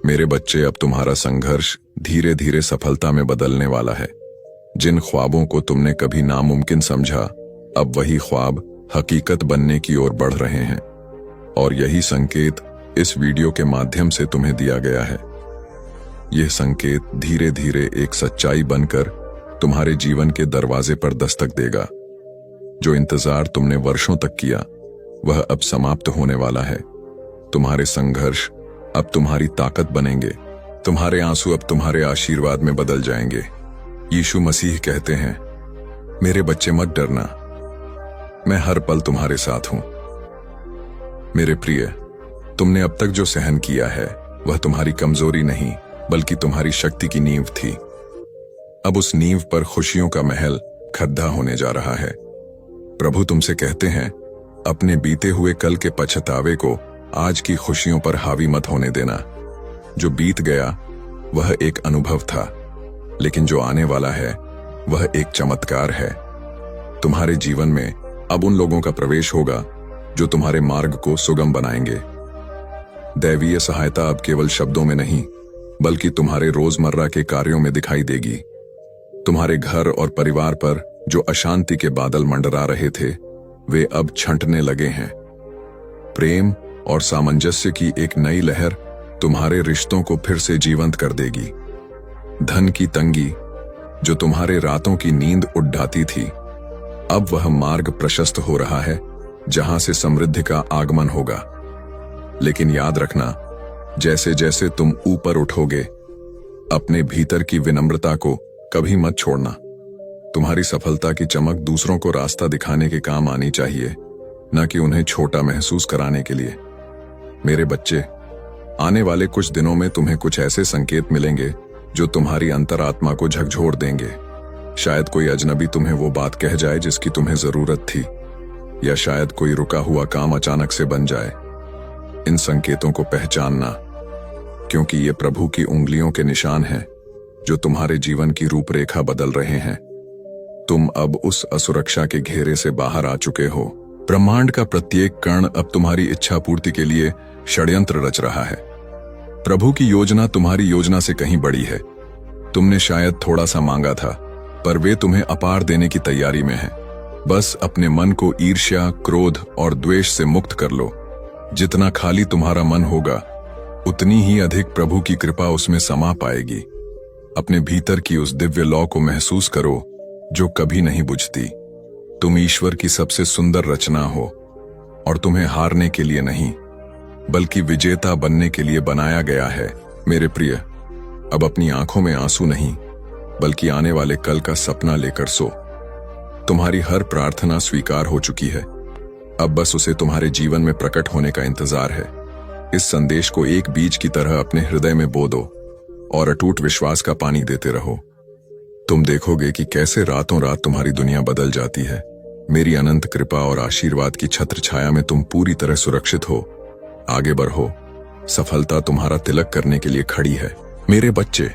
मेरे बच्चे, अब तुम्हारा संघर्ष धीरे धीरे सफलता में बदलने वाला है। जिन ख्वाबों को तुमने कभी नामुमकिन समझा, अब वही ख्वाब हकीकत बनने की ओर बढ़ रहे हैं। और यही संकेत इस वीडियो के माध्यम से तुम्हें दिया गया है। यह संकेत धीरे धीरे एक सच्चाई बनकर तुम्हारे जीवन के दरवाजे पर दस्तक देगा। जो इंतजार तुमने वर्षों तक किया, वह अब समाप्त होने वाला है। तुम्हारे संघर्ष अब तुम्हारी ताकत बनेंगे तुम्हारे आंसू अब तुम्हारे आशीर्वाद में बदल जाएंगे। यीशु मसीह कहते हैं, मेरे बच्चे मत डरना, मैं हर पल तुम्हारे साथ हूं। मेरे प्रिय, तुमने अब तक जो सहन किया है वह तुम्हारी कमजोरी नहीं बल्कि तुम्हारी शक्ति की नींव थी। अब उस नींव पर खुशियों का महल खड्डा होने जा रहा है। प्रभु तुमसे कहते हैं, अपने बीते हुए कल के पछतावे को आज की खुशियों पर हावी मत होने देना। जो बीत गया वह एक अनुभव था, लेकिन जो आने वाला है वह एक चमत्कार है। तुम्हारे जीवन में अब उन लोगों का प्रवेश होगा जो तुम्हारे मार्ग को सुगम बनाएंगे। दैवीय सहायता अब केवल शब्दों में नहीं बल्कि तुम्हारे रोजमर्रा के कार्यों में दिखाई देगी। तुम्हारे घर और परिवार पर जो अशांति के बादल मंडरा रहे थे वे अब छंटने लगे हैं। प्रेम और सामंजस्य की एक नई लहर तुम्हारे रिश्तों को फिर से जीवंत कर देगी। धन की तंगी जो तुम्हारे रातों की नींद उड़ाती थी, अब वह मार्ग प्रशस्त हो रहा है जहां से समृद्धि का आगमन होगा। लेकिन याद रखना, जैसे जैसे तुम ऊपर उठोगे, अपने भीतर की विनम्रता को कभी मत छोड़ना। तुम्हारी सफलता की चमक दूसरों को रास्ता दिखाने के काम आनी चाहिए, न कि उन्हें छोटा महसूस कराने के लिए। मेरे बच्चे, आने वाले कुछ दिनों में तुम्हें कुछ ऐसे संकेत मिलेंगे जो तुम्हारी अंतरात्मा को झकझोर देंगे। शायद कोई अजनबी तुम्हें वो बात कह जाए जिसकी तुम्हें जरूरत थी, या शायद कोई रुका हुआ काम अचानक से बन जाए। इन संकेतों को पहचानना, क्योंकि ये प्रभु की उंगलियों के निशान हैं जो तुम्हारे जीवन की रूपरेखा बदल रहे हैं। तुम अब उस असुरक्षा के घेरे से बाहर आ चुके हो। ब्रह्मांड का प्रत्येक कण अब तुम्हारी इच्छा पूर्ति के लिए षड्यंत्र रच रहा है। प्रभु की योजना तुम्हारी योजना से कहीं बड़ी है। तुमने शायद थोड़ा सा मांगा था, पर वे तुम्हें अपार देने की तैयारी में है। बस अपने मन को ईर्ष्या, क्रोध और द्वेष से मुक्त कर लो। जितना खाली तुम्हारा मन होगा, उतनी ही अधिक प्रभु की कृपा उसमें समा पाएगी। अपने भीतर की उस दिव्य लौ को महसूस करो जो कभी नहीं बुझती। तुम ईश्वर की सबसे सुंदर रचना हो और तुम्हें हारने के लिए नहीं बल्कि विजेता बनने के लिए बनाया गया है। मेरे प्रिय, अब अपनी आंखों में आंसू नहीं बल्कि आने वाले कल का सपना लेकर सो। तुम्हारी हर प्रार्थना स्वीकार हो चुकी है। अब बस उसे तुम्हारे जीवन में प्रकट होने का इंतजार है। इस संदेश को एक बीज की तरह अपने हृदय में बो दो और अटूट विश्वास का पानी देते रहो। तुम देखोगे कि कैसे रातों रात तुम्हारी दुनिया बदल जाती है। मेरी अनंत कृपा और आशीर्वाद की छत्र छाया में तुम पूरी तरह सुरक्षित हो। आगे बढ़ो, सफलता तुम्हारा तिलक करने के लिए खड़ी है। मेरे बच्चे,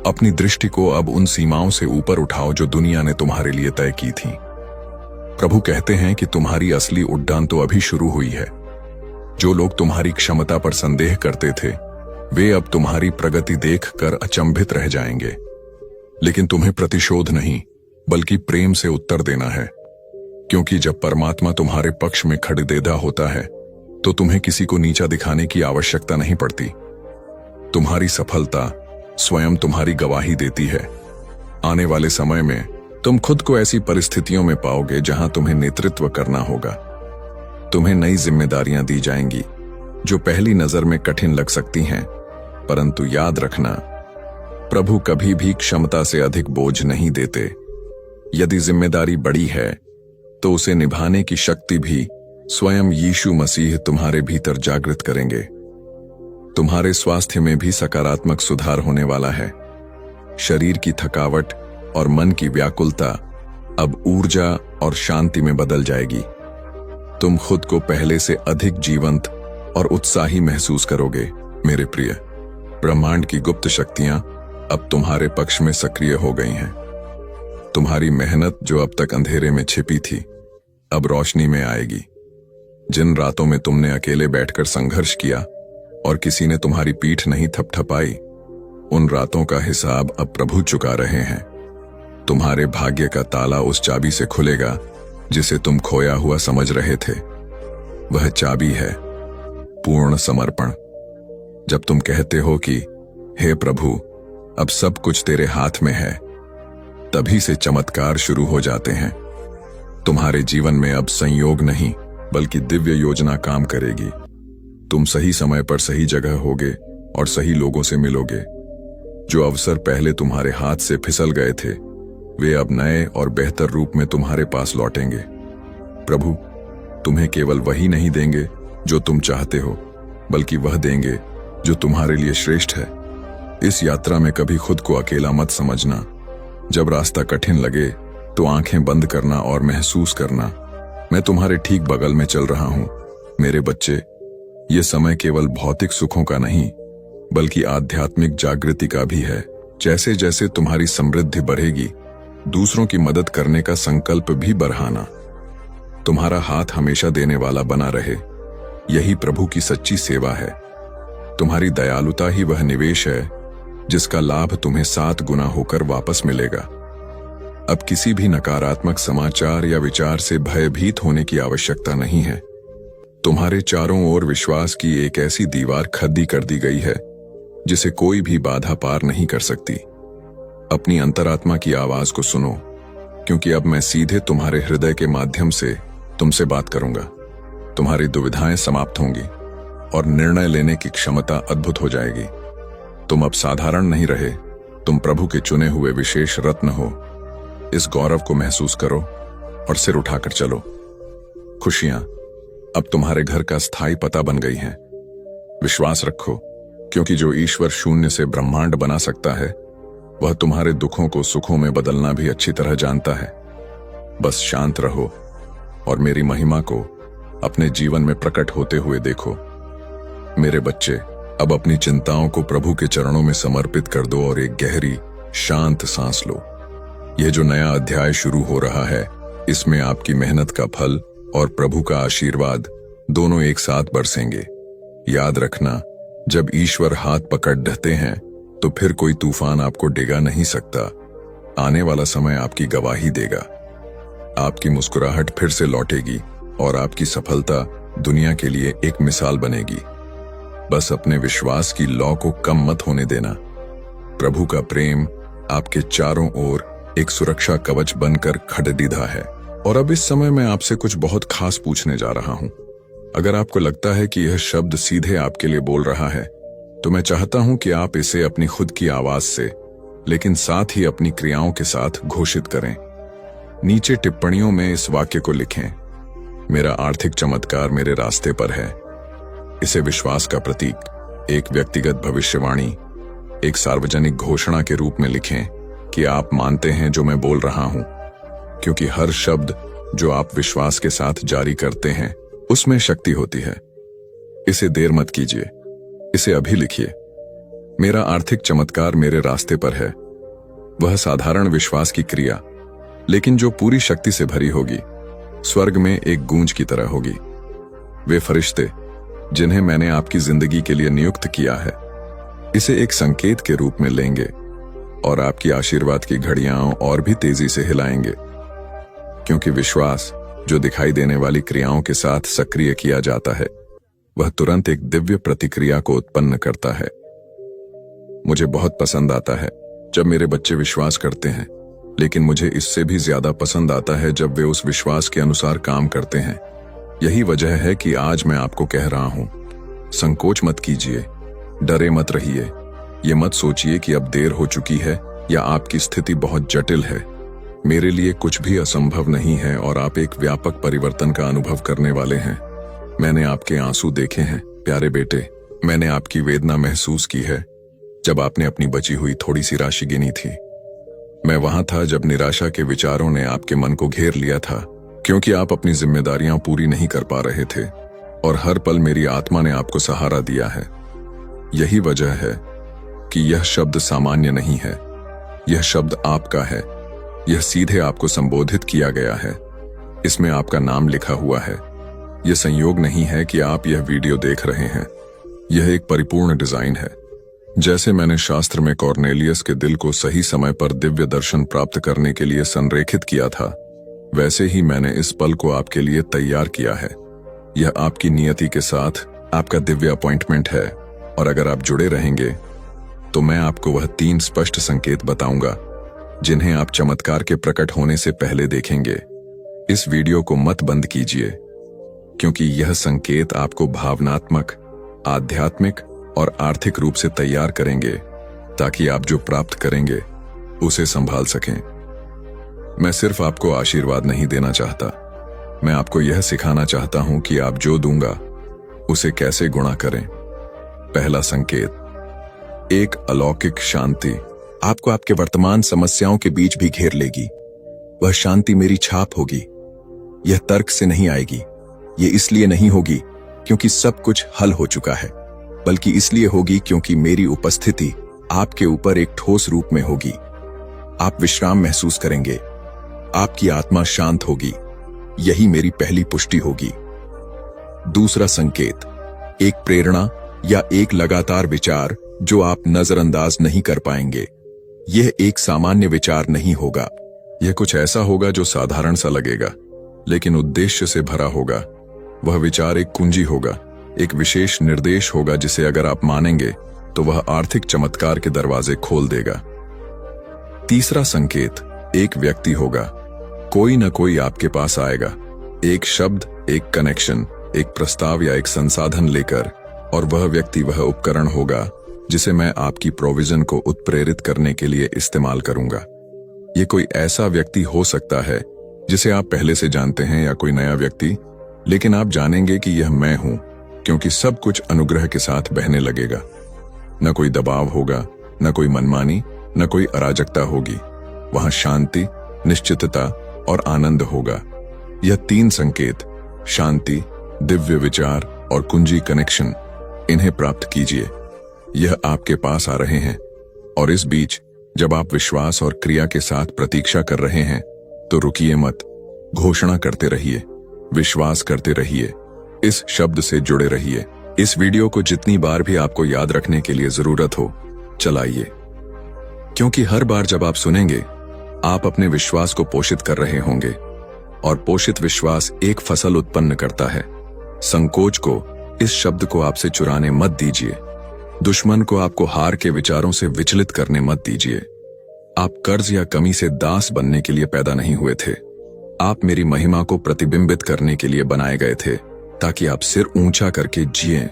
अपनी दृष्टि को अब उन सीमाओं से ऊपर उठाओ जो दुनिया ने तुम्हारे लिए तय की थी। प्रभु कहते हैं कि तुम्हारी असली उड्डान तो अभी शुरू हुई है। जो लोग तुम्हारी क्षमता पर संदेह करते थे, वे अब तुम्हारी प्रगति देखकर अचंभित रह जाएंगे। लेकिन तुम्हें प्रतिशोध नहीं बल्कि प्रेम से उत्तर देना है, क्योंकि जब परमात्मा तुम्हारे पक्ष में खड़ेदेदा होता है तो तुम्हें किसी को नीचा दिखाने की आवश्यकता नहीं पड़ती। तुम्हारी सफलता स्वयं तुम्हारी गवाही देती है। आने वाले समय में तुम खुद को ऐसी परिस्थितियों में पाओगे जहां तुम्हें नेतृत्व करना होगा। तुम्हें नई जिम्मेदारियां दी जाएंगी जो पहली नजर में कठिन लग सकती हैं, परंतु याद रखना, प्रभु कभी भी क्षमता से अधिक बोझ नहीं देते। यदि जिम्मेदारी बड़ी है तो उसे निभाने की शक्ति भी स्वयं यीशु मसीह तुम्हारे भीतर जागृत करेंगे। तुम्हारे स्वास्थ्य में भी सकारात्मक सुधार होने वाला है। शरीर की थकावट और मन की व्याकुलता अब ऊर्जा और शांति में बदल जाएगी। तुम खुद को पहले से अधिक जीवंत और उत्साही महसूस करोगे। मेरे प्रिय, ब्रह्मांड की गुप्त शक्तियां अब तुम्हारे पक्ष में सक्रिय हो गई हैं। तुम्हारी मेहनत जो अब तक अंधेरे में छिपी थी, अब रोशनी में आएगी। जिन रातों में तुमने अकेले बैठकर संघर्ष किया और किसी ने तुम्हारी पीठ नहीं थपथपाई, उन रातों का हिसाब अब प्रभु चुका रहे हैं। तुम्हारे भाग्य का ताला उस चाबी से खुलेगा जिसे तुम खोया हुआ समझ रहे थे। वह चाबी है पूर्ण समर्पण। जब तुम कहते हो कि हे प्रभु, अब सब कुछ तेरे हाथ में है, तभी से चमत्कार शुरू हो जाते हैं। तुम्हारे जीवन में अब संयोग नहीं बल्कि दिव्य योजना काम करेगी। तुम सही समय पर सही जगह होगे और सही लोगों से मिलोगे। जो अवसर पहले तुम्हारे हाथ से फिसल गए थे, वे अब नए और बेहतर रूप में तुम्हारे पास लौटेंगे। प्रभु तुम्हें केवल वही नहीं देंगे जो तुम चाहते हो, बल्कि वह देंगे जो तुम्हारे लिए श्रेष्ठ है। इस यात्रा में कभी खुद को अकेला मत समझना। जब रास्ता कठिन लगे तो आंखें बंद करना और महसूस करना, मैं तुम्हारे ठीक बगल में चल रहा हूं। मेरे बच्चे, ये समय केवल भौतिक सुखों का नहीं, बल्कि आध्यात्मिक जागृति का भी है। जैसे जैसे तुम्हारी समृद्धि बढ़ेगी, दूसरों की मदद करने का संकल्प भी बढ़ाना। तुम्हारा हाथ हमेशा देने वाला बना रहे, यही प्रभु की सच्ची सेवा है। तुम्हारी दयालुता ही वह निवेश है जिसका लाभ तुम्हें 7 गुना होकर वापस मिलेगा। अब किसी भी नकारात्मक समाचार या विचार से भयभीत होने की आवश्यकता नहीं है। तुम्हारे चारों ओर विश्वास की एक ऐसी दीवार खड़ी कर दी गई है जिसे कोई भी बाधा पार नहीं कर सकती। अपनी अंतरात्मा की आवाज को सुनो, क्योंकि अब मैं सीधे तुम्हारे हृदय के माध्यम से तुमसे बात करूंगा। तुम्हारी दुविधाएं समाप्त होंगी और निर्णय लेने की क्षमता अद्भुत हो जाएगी। तुम अब साधारण नहीं रहे, तुम प्रभु के चुने हुए विशेष रत्न हो। इस गौरव को महसूस करो और सिर उठाकर चलो। खुशियां अब तुम्हारे घर का स्थायी पता बन गई हैं। विश्वास रखो, क्योंकि जो ईश्वर शून्य से ब्रह्मांड बना सकता है, वह तुम्हारे दुखों को सुखों में बदलना भी अच्छी तरह जानता है। बस शांत रहो और मेरी महिमा को अपने जीवन में प्रकट होते हुए देखो। मेरे बच्चे, अब अपनी चिंताओं को प्रभु के चरणों में समर्पित कर दो और एक गहरी शांत सांस लो। यह जो नया अध्याय शुरू हो रहा है, इसमें आपकी मेहनत का फल और प्रभु का आशीर्वाद दोनों एक साथ बरसेंगे। याद रखना, जब ईश्वर हाथ पकड़ ढहते हैं तो फिर कोई तूफान आपको डिगा नहीं सकता। आने वाला समय आपकी गवाही देगा। आपकी मुस्कुराहट फिर से लौटेगी और आपकी सफलता दुनिया के लिए एक मिसाल बनेगी। बस अपने विश्वास की लौ को कम मत होने देना। प्रभु का प्रेम आपके चारों ओर एक सुरक्षा कवच बनकर खड़ीदा है। और अब इस समय मैं आपसे कुछ बहुत खास पूछने जा रहा हूं। अगर आपको लगता है कि यह शब्द सीधे आपके लिए बोल रहा है, तो मैं चाहता हूं कि आप इसे अपनी खुद की आवाज से, लेकिन साथ ही अपनी क्रियाओं के साथ घोषित करें। नीचे टिप्पणियों में इस वाक्य को लिखें, मेरा आर्थिक चमत्कार मेरे रास्ते पर है। इसे विश्वास का प्रतीक, एक व्यक्तिगत भविष्यवाणी, एक सार्वजनिक घोषणा के रूप में लिखें कि आप मानते हैं जो मैं बोल रहा हूं, क्योंकि हर शब्द जो आप विश्वास के साथ जारी करते हैं, उसमें शक्ति होती है। इसे देर मत कीजिए, इसे अभी लिखिए। मेरा आर्थिक चमत्कार मेरे रास्ते पर है। वह साधारण विश्वास की क्रिया, लेकिन जो पूरी शक्ति से भरी होगी, स्वर्ग में एक गूंज की तरह होगी। वे फरिश्ते जिन्हें मैंने आपकी जिंदगी के लिए नियुक्त किया है, इसे एक संकेत के रूप में लेंगे और आपकी आशीर्वाद की घड़ियां और भी तेजी से हिलाएंगे, क्योंकि विश्वास जो दिखाई देने वाली क्रियाओं के साथ सक्रिय किया जाता है, वह तुरंत एक दिव्य प्रतिक्रिया को उत्पन्न करता है। मुझे बहुत पसंद आता है जब मेरे बच्चे विश्वास करते हैं, लेकिन मुझे इससे भी ज्यादा पसंद आता है जब वे उस विश्वास के अनुसार काम करते हैं। यही वजह है कि आज मैं आपको कह रहा हूं, संकोच मत कीजिए, डरे मत रहिए। ये मत सोचिए कि अब देर हो चुकी है या आपकी स्थिति बहुत जटिल है। मेरे लिए कुछ भी असंभव नहीं है और आप एक व्यापक परिवर्तन का अनुभव करने वाले हैं। मैंने आपके आंसू देखे हैं प्यारे बेटे। मैंने आपकी वेदना महसूस की है जब आपने अपनी बची हुई थोड़ी सी राशि गिनी थी। मैं वहां था जब निराशा के विचारों ने आपके मन को घेर लिया था, क्योंकि आप अपनी जिम्मेदारियां पूरी नहीं कर पा रहे थे, और हर पल मेरी आत्मा ने आपको सहारा दिया है। यही वजह है कि यह शब्द सामान्य नहीं है, यह शब्द आपका है। यह सीधे आपको संबोधित किया गया है, इसमें आपका नाम लिखा हुआ है। यह संयोग नहीं है कि आप यह वीडियो देख रहे हैं, यह एक परिपूर्ण डिजाइन है। जैसे मैंने शास्त्र में कॉर्नेलियस के दिल को सही समय पर दिव्य दर्शन प्राप्त करने के लिए संरेखित किया था, वैसे ही मैंने इस पल को आपके लिए तैयार किया है। यह आपकी नियति के साथ आपका दिव्य अपॉइंटमेंट है, और अगर आप जुड़े रहेंगे तो मैं आपको वह 3 स्पष्ट संकेत बताऊंगा जिन्हें आप चमत्कार के प्रकट होने से पहले देखेंगे। इस वीडियो को मत बंद कीजिए, क्योंकि यह संकेत आपको भावनात्मक, आध्यात्मिक और आर्थिक रूप से तैयार करेंगे। ताकि आप जो प्राप्त करेंगे उसे संभाल सकें। मैं सिर्फ आपको आशीर्वाद नहीं देना चाहता, मैं आपको यह सिखाना चाहता हूं कि आप जो दूंगा उसे कैसे गुणा करें। पहला संकेत, एक अलौकिक शांति आपको आपके वर्तमान समस्याओं के बीच भी घेर लेगी। वह शांति मेरी छाप होगी। यह तर्क से नहीं आएगी। यह इसलिए नहीं होगी क्योंकि सब कुछ हल हो चुका है, बल्कि इसलिए होगी क्योंकि मेरी उपस्थिति आपके ऊपर एक ठोस रूप में होगी। आप विश्राम महसूस करेंगे, आपकी आत्मा शांत होगी। यही मेरी पहली पुष्टि होगी। दूसरा संकेत, एक प्रेरणा या एक लगातार विचार जो आप नजरअंदाज नहीं कर पाएंगे। यह एक सामान्य विचार नहीं होगा। यह कुछ ऐसा होगा जो साधारण सा लगेगा, लेकिन उद्देश्य से भरा होगा। वह विचार एक कुंजी होगा, एक विशेष निर्देश होगा जिसे अगर आप मानेंगे तो वह आर्थिक चमत्कार के दरवाजे खोल देगा। तीसरा संकेत, एक व्यक्ति होगा। कोई न कोई आपके पास आएगा, एक शब्द, एक कनेक्शन, एक प्रस्ताव या एक संसाधन लेकर, और वह व्यक्ति वह उपकरण होगा जिसे मैं आपकी प्रोविजन को उत्प्रेरित करने के लिए इस्तेमाल करूंगा। ये कोई ऐसा व्यक्ति हो सकता है जिसे आप पहले से जानते हैं या कोई नया व्यक्ति, लेकिन आप जानेंगे कि यह मैं हूं क्योंकि सब कुछ अनुग्रह के साथ बहने लगेगा। न कोई दबाव होगा, न कोई मनमानी, न कोई अराजकता होगी। वहां शांति, निश्चितता और आनंद होगा। यह तीन संकेत, शांति, दिव्य विचार और कुंजी कनेक्शन, इन्हें प्राप्त कीजिए। यह आपके पास आ रहे हैं, और इस बीच जब आप विश्वास और क्रिया के साथ प्रतीक्षा कर रहे हैं तो रुकिए मत। घोषणा करते रहिए, विश्वास करते रहिए, इस शब्द से जुड़े रहिए। इस वीडियो को जितनी बार भी आपको याद रखने के लिए जरूरत हो, चलाइए, क्योंकि हर बार जब आप सुनेंगे आप अपने विश्वास को पोषित कर रहे होंगे, और पोषित विश्वास एक फसल उत्पन्न करता है। संकोच को, इस शब्द को आपसे चुराने मत दीजिए। दुश्मन को आपको हार के विचारों से विचलित करने मत दीजिए। आप कर्ज या कमी से दास बनने के लिए पैदा नहीं हुए थे। आप मेरी महिमा को प्रतिबिंबित करने के लिए बनाए गए थे, ताकि आप सिर ऊंचा करके जिएं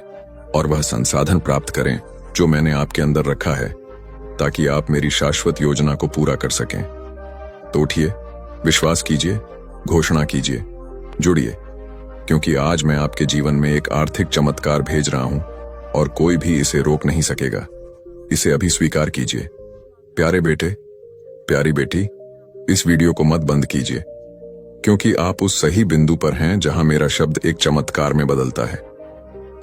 और वह संसाधन प्राप्त करें जो मैंने आपके अंदर रखा है, ताकि आप मेरी शाश्वत योजना को पूरा कर सकें। तो उठिए, विश्वास कीजिए, घोषणा कीजिए, जुड़िए, क्योंकि आज मैं आपके जीवन में एक आर्थिक चमत्कार भेज रहा हूं और कोई भी इसे रोक नहीं सकेगा। इसे अभी स्वीकार कीजिए। प्यारे बेटे, प्यारी बेटी, इस वीडियो को मत बंद कीजिए, क्योंकि आप उस सही बिंदु पर हैं जहां मेरा शब्द एक चमत्कार में बदलता है।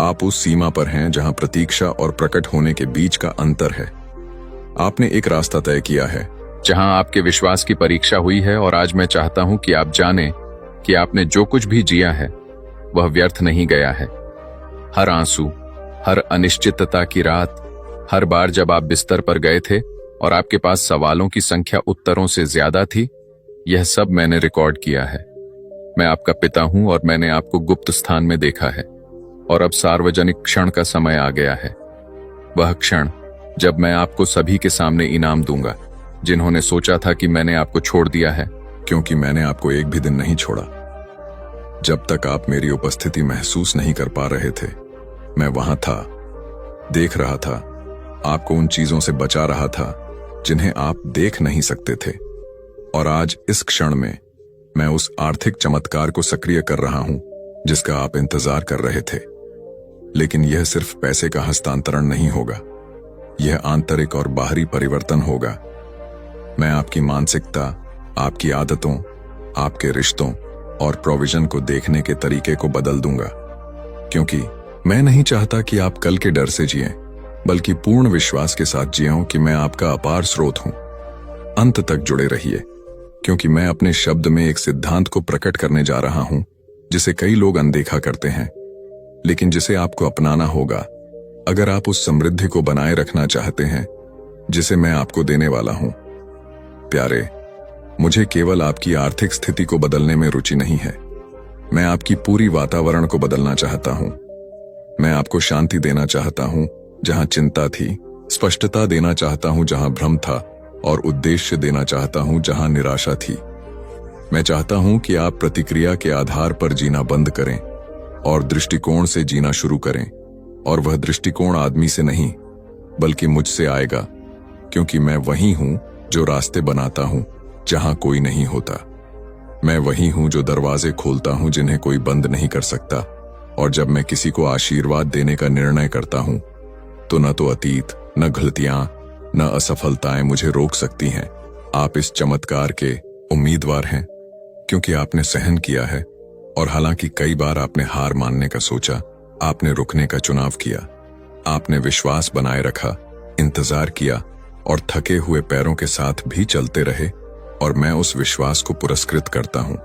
आप उस सीमा पर हैं जहां प्रतीक्षा और प्रकट होने के बीच का अंतर है। आपने एक रास्ता तय किया है जहां आपके विश्वास की परीक्षा हुई है, और आज मैं चाहता हूं कि आप जानें कि आपने जो कुछ भी जिया है वह व्यर्थ नहीं गया है। हर आंसू, हर अनिश्चितता की रात, हर बार जब आप बिस्तर पर गए थे और आपके पास सवालों की संख्या उत्तरों से ज्यादा थी, यह सब मैंने रिकॉर्ड किया है। मैं आपका पिता हूं और मैंने आपको गुप्त स्थान में देखा है, और अब सार्वजनिक क्षण का समय आ गया है। वह क्षण जब मैं आपको सभी के सामने इनाम दूंगा जिन्होंने सोचा था कि मैंने आपको छोड़ दिया है, क्योंकि मैंने आपको एक भी दिन नहीं छोड़ा। जब तक आप मेरी उपस्थिति महसूस नहीं कर पा रहे थे, मैं वहां था, देख रहा था, आपको उन चीजों से बचा रहा था जिन्हें आप देख नहीं सकते थे। और आज इस क्षण में मैं उस आर्थिक चमत्कार को सक्रिय कर रहा हूं जिसका आप इंतजार कर रहे थे। लेकिन यह सिर्फ पैसे का हस्तांतरण नहीं होगा, यह आंतरिक और बाहरी परिवर्तन होगा। मैं आपकी मानसिकता, आपकी आदतों, आपके रिश्तों और प्रोविजन को देखने के तरीके को बदल दूंगा, क्योंकि मैं नहीं चाहता कि आप कल के डर से जिएं, बल्कि पूर्ण विश्वास के साथ जिएं कि मैं आपका अपार स्रोत हूं। अंत तक जुड़े रहिए, क्योंकि मैं अपने शब्द में एक सिद्धांत को प्रकट करने जा रहा हूं जिसे कई लोग अनदेखा करते हैं, लेकिन जिसे आपको अपनाना होगा अगर आप उस समृद्धि को बनाए रखना चाहते हैं जिसे मैं आपको देने वाला हूं। प्यारे, मुझे केवल आपकी आर्थिक स्थिति को बदलने में रुचि नहीं है, मैं आपकी पूरी वातावरण को बदलना चाहता हूं। मैं आपको शांति देना चाहता हूं जहां चिंता थी, स्पष्टता देना चाहता हूं जहां भ्रम था, और उद्देश्य देना चाहता हूं जहां निराशा थी। मैं चाहता हूं कि आप प्रतिक्रिया के आधार पर जीना बंद करें और दृष्टिकोण से जीना शुरू करें, और वह दृष्टिकोण आदमी से नहीं बल्कि मुझसे आएगा, क्योंकि मैं वही हूं जो रास्ते बनाता हूं जहां कोई नहीं होता। मैं वही हूं जो दरवाजे खोलता हूं जिन्हें कोई बंद नहीं कर सकता। और जब मैं किसी को आशीर्वाद देने का निर्णय करता हूं तो न तो अतीत, न गलतियां, न असफलताएं मुझे रोक सकती हैं। आप इस चमत्कार के उम्मीदवार हैं क्योंकि आपने सहन किया है, और हालांकि कई बार आपने हार मानने का सोचा, आपने रुकने का चुनाव किया। आपने विश्वास बनाए रखा, इंतजार किया और थके हुए पैरों के साथ भी चलते रहे, और मैं उस विश्वास को पुरस्कृत करता हूं।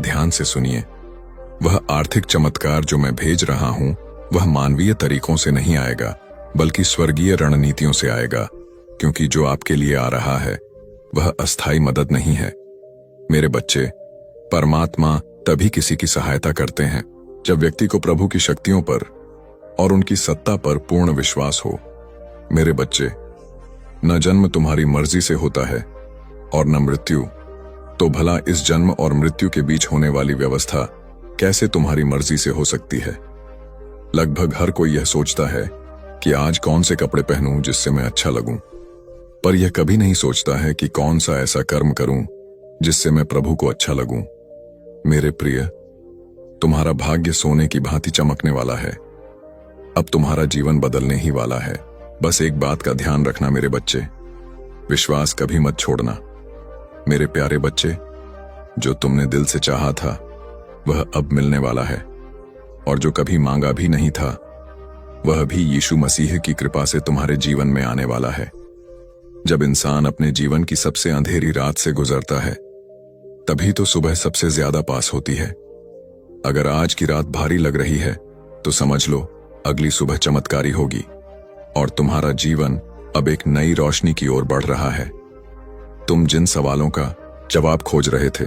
ध्यान से सुनिए, वह आर्थिक चमत्कार जो मैं भेज रहा हूं वह मानवीय तरीकों से नहीं आएगा, बल्कि स्वर्गीय रणनीतियों से आएगा, क्योंकि जो आपके लिए आ रहा है वह अस्थायी मदद नहीं है। मेरे बच्चे, परमात्मा तभी किसी की सहायता करते हैं जब व्यक्ति को प्रभु की शक्तियों पर और उनकी सत्ता पर पूर्ण विश्वास हो। मेरे बच्चे, न जन्म तुम्हारी मर्जी से होता है और न मृत्यु, तो भला इस जन्म और मृत्यु के बीच होने वाली व्यवस्था कैसे तुम्हारी मर्जी से हो सकती है? लगभग हर कोई यह सोचता है कि आज कौन से कपड़े पहनूं जिससे मैं अच्छा लगूं, पर यह कभी नहीं सोचता है कि कौन सा ऐसा कर्म करूं जिससे मैं प्रभु को अच्छा लगूं। मेरे प्रिय, तुम्हारा भाग्य सोने की भांति चमकने वाला है। अब तुम्हारा जीवन बदलने ही वाला है। बस एक बात का ध्यान रखना मेरे बच्चे, विश्वास कभी मत छोड़ना। मेरे प्यारे बच्चे, जो तुमने दिल से चाहा था वह अब मिलने वाला है, और जो कभी मांगा भी नहीं था वह भी यीशु मसीह की कृपा से तुम्हारे जीवन में आने वाला है। जब इंसान अपने जीवन की सबसे अंधेरी रात से गुजरता है तभी तो सुबह सबसे ज्यादा पास होती है। अगर आज की रात भारी लग रही है तो समझ लो अगली सुबह चमत्कारी होगी, और तुम्हारा जीवन अब एक नई रोशनी की ओर बढ़ रहा है। तुम जिन सवालों का जवाब खोज रहे थे,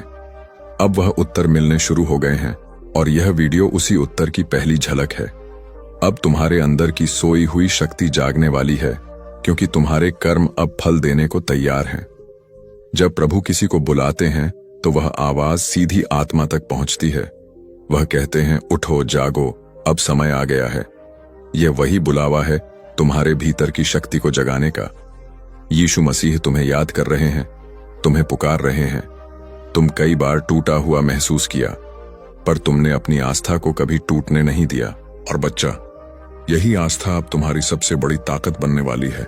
अब वह उत्तर मिलने शुरू हो गए हैं, और यह वीडियो उसी उत्तर की पहली झलक है। अब तुम्हारे अंदर की सोई हुई शक्ति जागने वाली है, क्योंकि तुम्हारे कर्म अब फल देने को तैयार हैं। जब प्रभु किसी को बुलाते हैं तो वह आवाज सीधी आत्मा तक पहुंचती है। वह कहते हैं, उठो, जागो, अब समय आ गया है। यह वही बुलावा है तुम्हारे भीतर की शक्ति को जगाने का। यीशु मसीह तुम्हें याद कर रहे हैं, तुम्हें पुकार रहे हैं। तुम कई बार टूटा हुआ महसूस किया, पर तुमने अपनी आस्था को कभी टूटने नहीं दिया। और बच्चा, यही आस्था अब तुम्हारी सबसे बड़ी ताकत बनने वाली है।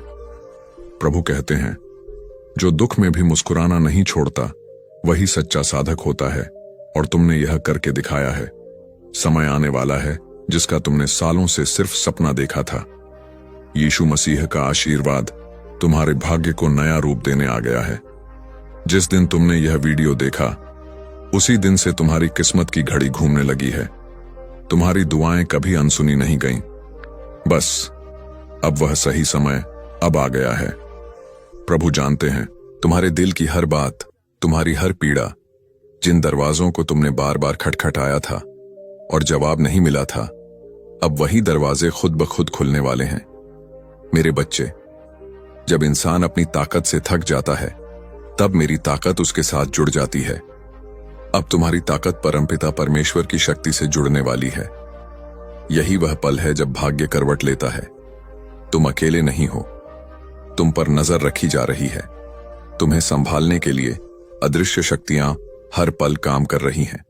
प्रभु कहते हैं, जो दुख में भी मुस्कुराना नहीं छोड़ता वही सच्चा साधक होता है, और तुमने यह करके दिखाया है। समय आने वाला है जिसका तुमने सालों से सिर्फ सपना देखा था। यीशु मसीह का आशीर्वाद तुम्हारे भाग्य को नया रूप देने आ गया है। जिस दिन तुमने यह वीडियो देखा उसी दिन से तुम्हारी किस्मत की घड़ी घूमने लगी है। तुम्हारी दुआएं कभी अनसुनी नहीं गईं। बस अब वह सही समय अब आ गया है। प्रभु जानते हैं तुम्हारे दिल की हर बात, तुम्हारी हर पीड़ा। जिन दरवाजों को तुमने बार बार खटखटाया था और जवाब नहीं मिला था, अब वही दरवाजे खुद ब खुद खुलने वाले हैं। मेरे बच्चे, जब इंसान अपनी ताकत से थक जाता है तब मेरी ताकत उसके साथ जुड़ जाती है। अब तुम्हारी ताकत परमपिता परमेश्वर की शक्ति से जुड़ने वाली है। यही वह पल है जब भाग्य करवट लेता है। तुम अकेले नहीं हो, तुम पर नजर रखी जा रही है। तुम्हें संभालने के लिए अदृश्य शक्तियां हर पल काम कर रही हैं।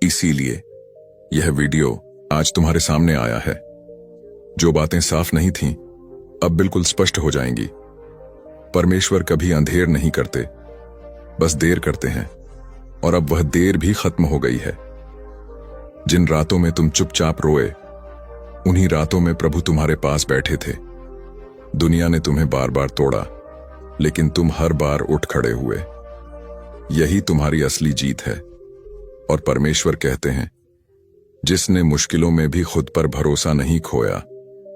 इसीलिए यह वीडियो आज तुम्हारे सामने आया है। जो बातें साफ नहीं थीं, अब बिल्कुल स्पष्ट हो जाएंगी। परमेश्वर कभी अंधेर नहीं करते, बस देर करते हैं, और अब वह देर भी खत्म हो गई है। जिन रातों में तुम चुपचाप रोए, उन्हीं रातों में प्रभु तुम्हारे पास बैठे थे। दुनिया ने तुम्हें बार बार तोड़ा, लेकिन तुम हर बार उठ खड़े हुए। यही तुम्हारी असली जीत है। और परमेश्वर कहते हैं, जिसने मुश्किलों में भी खुद पर भरोसा नहीं खोया,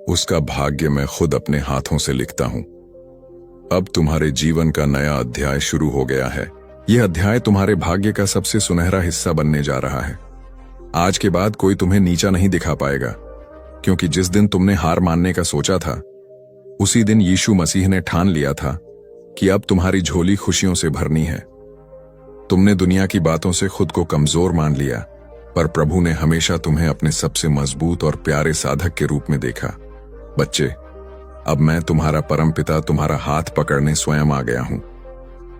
उसका भाग्य मैं खुद अपने हाथों से लिखता हूं। अब तुम्हारे जीवन का नया अध्याय शुरू हो गया है। यह अध्याय तुम्हारे भाग्य का सबसे सुनहरा हिस्सा बनने जा रहा है। आज के बाद कोई तुम्हें नीचा नहीं दिखा पाएगा, क्योंकि जिस दिन तुमने हार मानने का सोचा था, उसी दिन यीशु मसीह ने ठान लिया था कि अब तुम्हारी झोली खुशियों से भरनी है। तुमने दुनिया की बातों से खुद को कमजोर मान लिया, पर प्रभु ने हमेशा तुम्हें अपने सबसे मजबूत और प्यारे साधक के रूप में देखा। बच्चे, अब मैं तुम्हारा परमपिता तुम्हारा हाथ पकड़ने स्वयं आ गया हूं।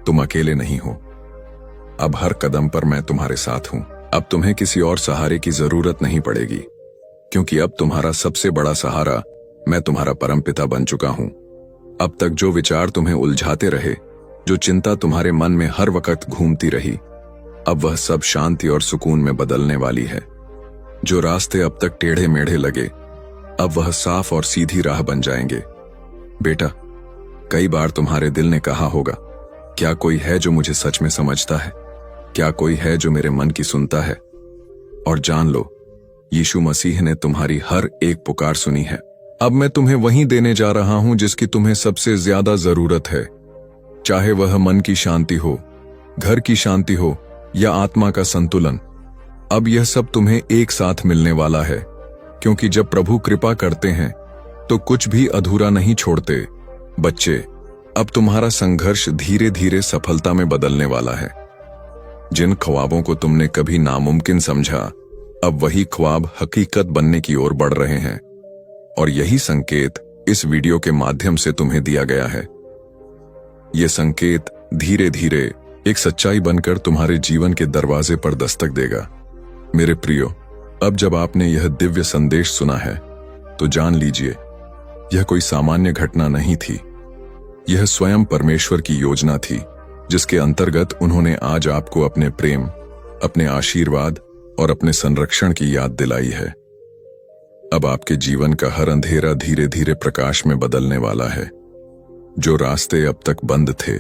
तुम अकेले नहीं हो। अब हर कदम पर मैं तुम्हारे साथ हूं। अब तुम्हें किसी और सहारे की जरूरत नहीं पड़ेगी, क्योंकि अब तुम्हारा सबसे बड़ा सहारा मैं तुम्हारा परमपिता बन चुका हूं। अब तक जो विचार तुम्हें उलझाते रहे, जो चिंता तुम्हारे मन में हर वक्त घूमती रही, अब वह सब शांति और सुकून में बदलने वाली है। जो रास्ते अब तक टेढ़े मेढ़े लगे, अब वह साफ और सीधी राह बन जाएंगे। बेटा, कई बार तुम्हारे दिल ने कहा होगा, क्या कोई है जो मुझे सच में समझता है? क्या कोई है जो मेरे मन की सुनता है? और जान लो, यीशु मसीह ने तुम्हारी हर एक पुकार सुनी है। अब मैं तुम्हें वही देने जा रहा हूं जिसकी तुम्हें सबसे ज्यादा जरूरत है। चाहे वह मन की शांति हो, घर की शांति हो या आत्मा का संतुलन, अब यह सब तुम्हें एक साथ मिलने वाला है। क्योंकि जब प्रभु कृपा करते हैं तो कुछ भी अधूरा नहीं छोड़ते। बच्चे, अब तुम्हारा संघर्ष धीरे धीरे सफलता में बदलने वाला है। जिन ख्वाबों को तुमने कभी नामुमकिन समझा, अब वही ख्वाब हकीकत बनने की ओर बढ़ रहे हैं। और यही संकेत इस वीडियो के माध्यम से तुम्हें दिया गया है। यह संकेत धीरे धीरे एक सच्चाई बनकर तुम्हारे जीवन के दरवाजे पर दस्तक देगा। मेरे प्रियो, अब जब आपने यह दिव्य संदेश सुना है तो जान लीजिए, यह कोई सामान्य घटना नहीं थी। यह स्वयं परमेश्वर की योजना थी, जिसके अंतर्गत उन्होंने आज आपको अपने प्रेम, अपने आशीर्वाद और अपने संरक्षण की याद दिलाई है। अब आपके जीवन का हर अंधेरा धीरे धीरे प्रकाश में बदलने वाला है। जो रास्ते अब तक बंद थे,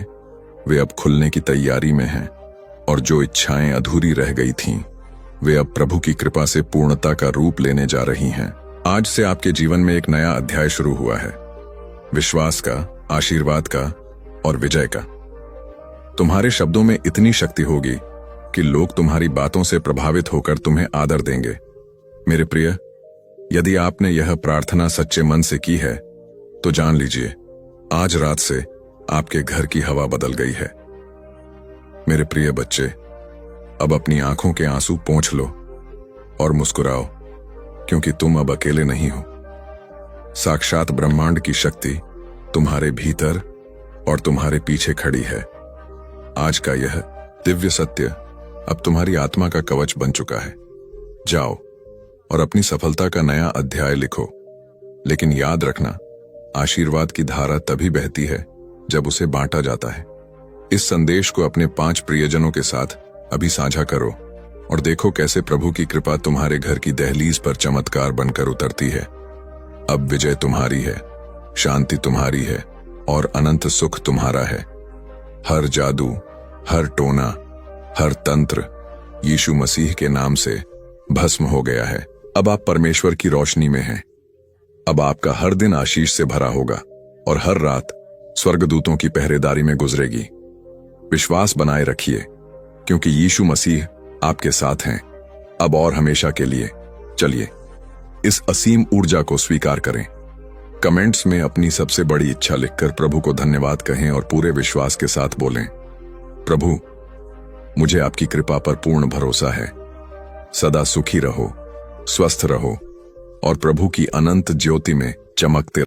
वे अब खुलने की तैयारी में हैं, और जो इच्छाएं अधूरी रह गई थीं, वे अब प्रभु की कृपा से पूर्णता का रूप लेने जा रही हैं। आज से आपके जीवन में एक नया अध्याय शुरू हुआ है, विश्वास का, आशीर्वाद का और विजय का। तुम्हारे शब्दों में इतनी शक्ति होगी कि लोग तुम्हारी बातों से प्रभावित होकर तुम्हें आदर देंगे। मेरे प्रिय, यदि आपने यह प्रार्थना सच्चे मन से की है तो जान लीजिए, आज रात से आपके घर की हवा बदल गई है। मेरे प्रिय बच्चे, अब अपनी आंखों के आंसू पोंछ लो और मुस्कुराओ, क्योंकि तुम अब अकेले नहीं हो। साक्षात ब्रह्मांड की शक्ति तुम्हारे भीतर और तुम्हारे पीछे खड़ी है। आज का यह दिव्य सत्य अब तुम्हारी आत्मा का कवच बन चुका है। जाओ और अपनी सफलता का नया अध्याय लिखो। लेकिन याद रखना, आशीर्वाद की धारा तभी बहती है जब उसे बांटा जाता है। इस संदेश को अपने 5 प्रियजनों के साथ अभी साझा करो और देखो कैसे प्रभु की कृपा तुम्हारे घर की दहलीज पर चमत्कार बनकर उतरती है। अब विजय तुम्हारी है, शांति तुम्हारी है और अनंत सुख तुम्हारा है। हर जादू, हर टोना, हर तंत्र यीशु मसीह के नाम से भस्म हो गया है। अब आप परमेश्वर की रोशनी में हैं। अब आपका हर दिन आशीष से भरा होगा और हर रात स्वर्गदूतों की पहरेदारी में गुजरेगी। विश्वास बनाए रखिए, क्योंकि यीशु मसीह आपके साथ हैं, अब और हमेशा के लिए। चलिए इस असीम ऊर्जा को स्वीकार करें। कमेंट्स में अपनी सबसे बड़ी इच्छा लिखकर प्रभु को धन्यवाद कहें और पूरे विश्वास के साथ बोलें, प्रभु, मुझे आपकी कृपा पर पूर्ण भरोसा है। सदा सुखी रहो, स्वस्थ रहो और प्रभु की अनंत ज्योति में चमकते